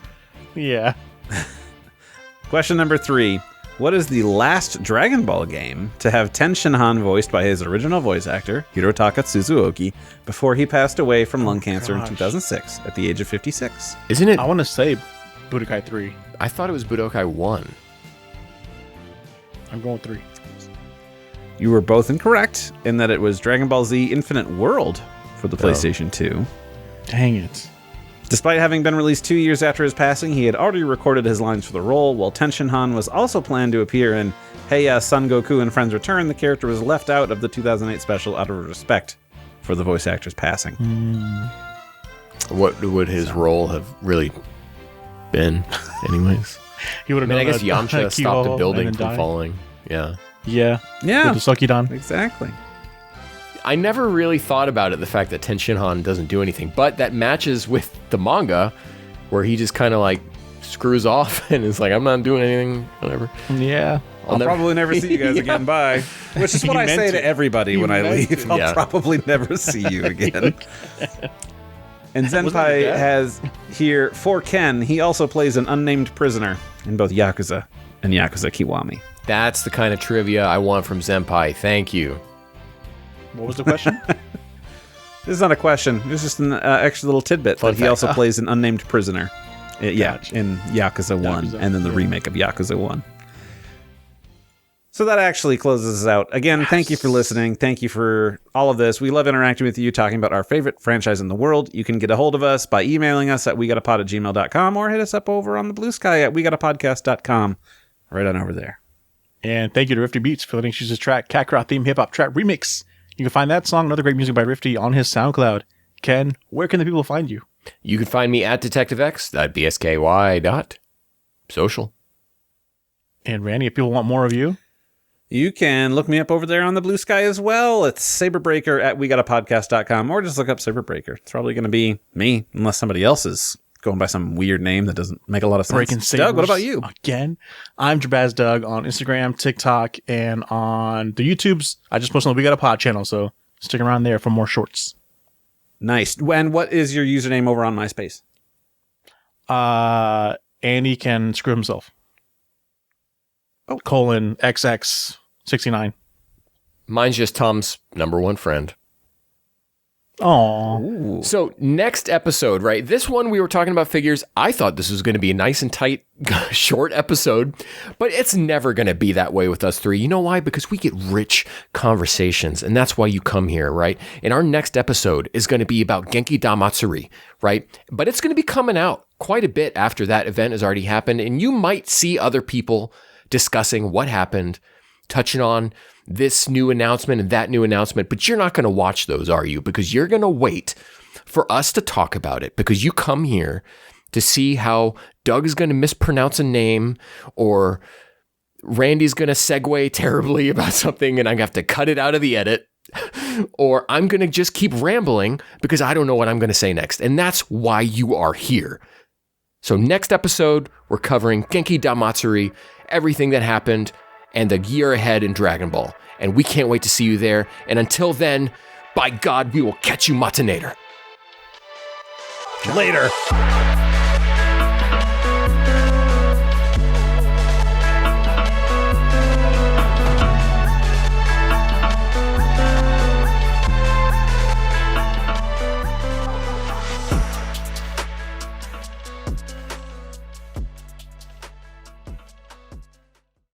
Yeah. Question number 3. What is the last Dragon Ball game to have Ten Shinhan voiced by his original voice actor, Hirotaka Suzuoki, before he passed away from lung cancer in 2006 at the age of 56? Isn't it? I want to say Budokai 3. I thought it was Budokai 1. I'm going 3. You were both incorrect in that it was Dragon Ball Z Infinite World for the PlayStation 2. Dang it. Despite having been released 2 years after his passing, he had already recorded his lines for the role. While Ten Shinhan was also planned to appear in Hey Son Goku and Friends Return, the character was left out of the 2008 special out of respect for the voice actor's passing. What would his role have really been, anyways? He would have. I guess Yamcha stopped a building from falling. Yeah. Yeah. With the Sukidan. Exactly. I never really thought about it, the fact that Ten Shinhan doesn't do anything, but that matches with the manga, where he just kind of like screws off and is like, I'm not doing anything, whatever. Yeah. I'll probably never see you guys again. Bye. Which is what I say to everybody when I leave. I'll probably never see you again. And Zenpai has here, for Ken, he also plays an unnamed prisoner in both Yakuza and Yakuza Kiwami. That's the kind of trivia I want from Zenpai. Thank you. What was the question? This is not a question. It's just an extra little tidbit that he also plays an unnamed prisoner. In Yakuza 1 and then the remake of Yakuza 1. So that actually closes us out. Again, thank you for listening. Thank you for all of this. We love interacting with you, talking about our favorite franchise in the world. You can get a hold of us by emailing us at wegotapod@gmail.com or hit us up over on the Blue Sky at wegotapodcast.com. Right on over there. And thank you to Rifti Beats for letting us use his track, Kakarot Theme Hip Hop Trap Remix. You can find that song and other great music by Rifti on his SoundCloud. Ken, where can the people find you? You can find me at detectivex.bsky.social. And Randy, if people want more of you, you can look me up over there on the Blue Sky as well. It's Saberbreaker at wegotapodcast.com, or just look up Saberbreaker. It's probably going to be me, unless somebody else is going by some weird name that doesn't make a lot of sense. Breaking Sabers. Doug, what about you? Again, I'm Jabaz Doug on Instagram, TikTok, and on the YouTubes. I just posted on the We Got a Pod channel, so stick around there for more shorts. Nice. And what is your username over on MySpace? Andy can screw himself. :XX69. Mine's just Tom's number one friend. Oh. So next episode, right? This one we were talking about figures. I thought this was going to be a nice and tight, short episode, but it's never going to be that way with us three. You know why? Because we get rich conversations, and that's why you come here, right? And our next episode is going to be about Genkidamatsuri, right? But it's going to be coming out quite a bit after that event has already happened, and you might see other people discussing what happened, touching on this new announcement and that new announcement, but you're not going to watch those, are you? Because you're going to wait for us to talk about it, because you come here to see how Doug is going to mispronounce a name, or Randy's going to segue terribly about something and I'm going to have to cut it out of the edit, or I'm going to just keep rambling because I don't know what I'm going to say next. And that's why you are here. So next episode, we're covering Genkidamatsuri, everything that happened, and the year ahead in Dragon Ball. And we can't wait to see you there. And until then, by God, we will catch you, Matinator. Later.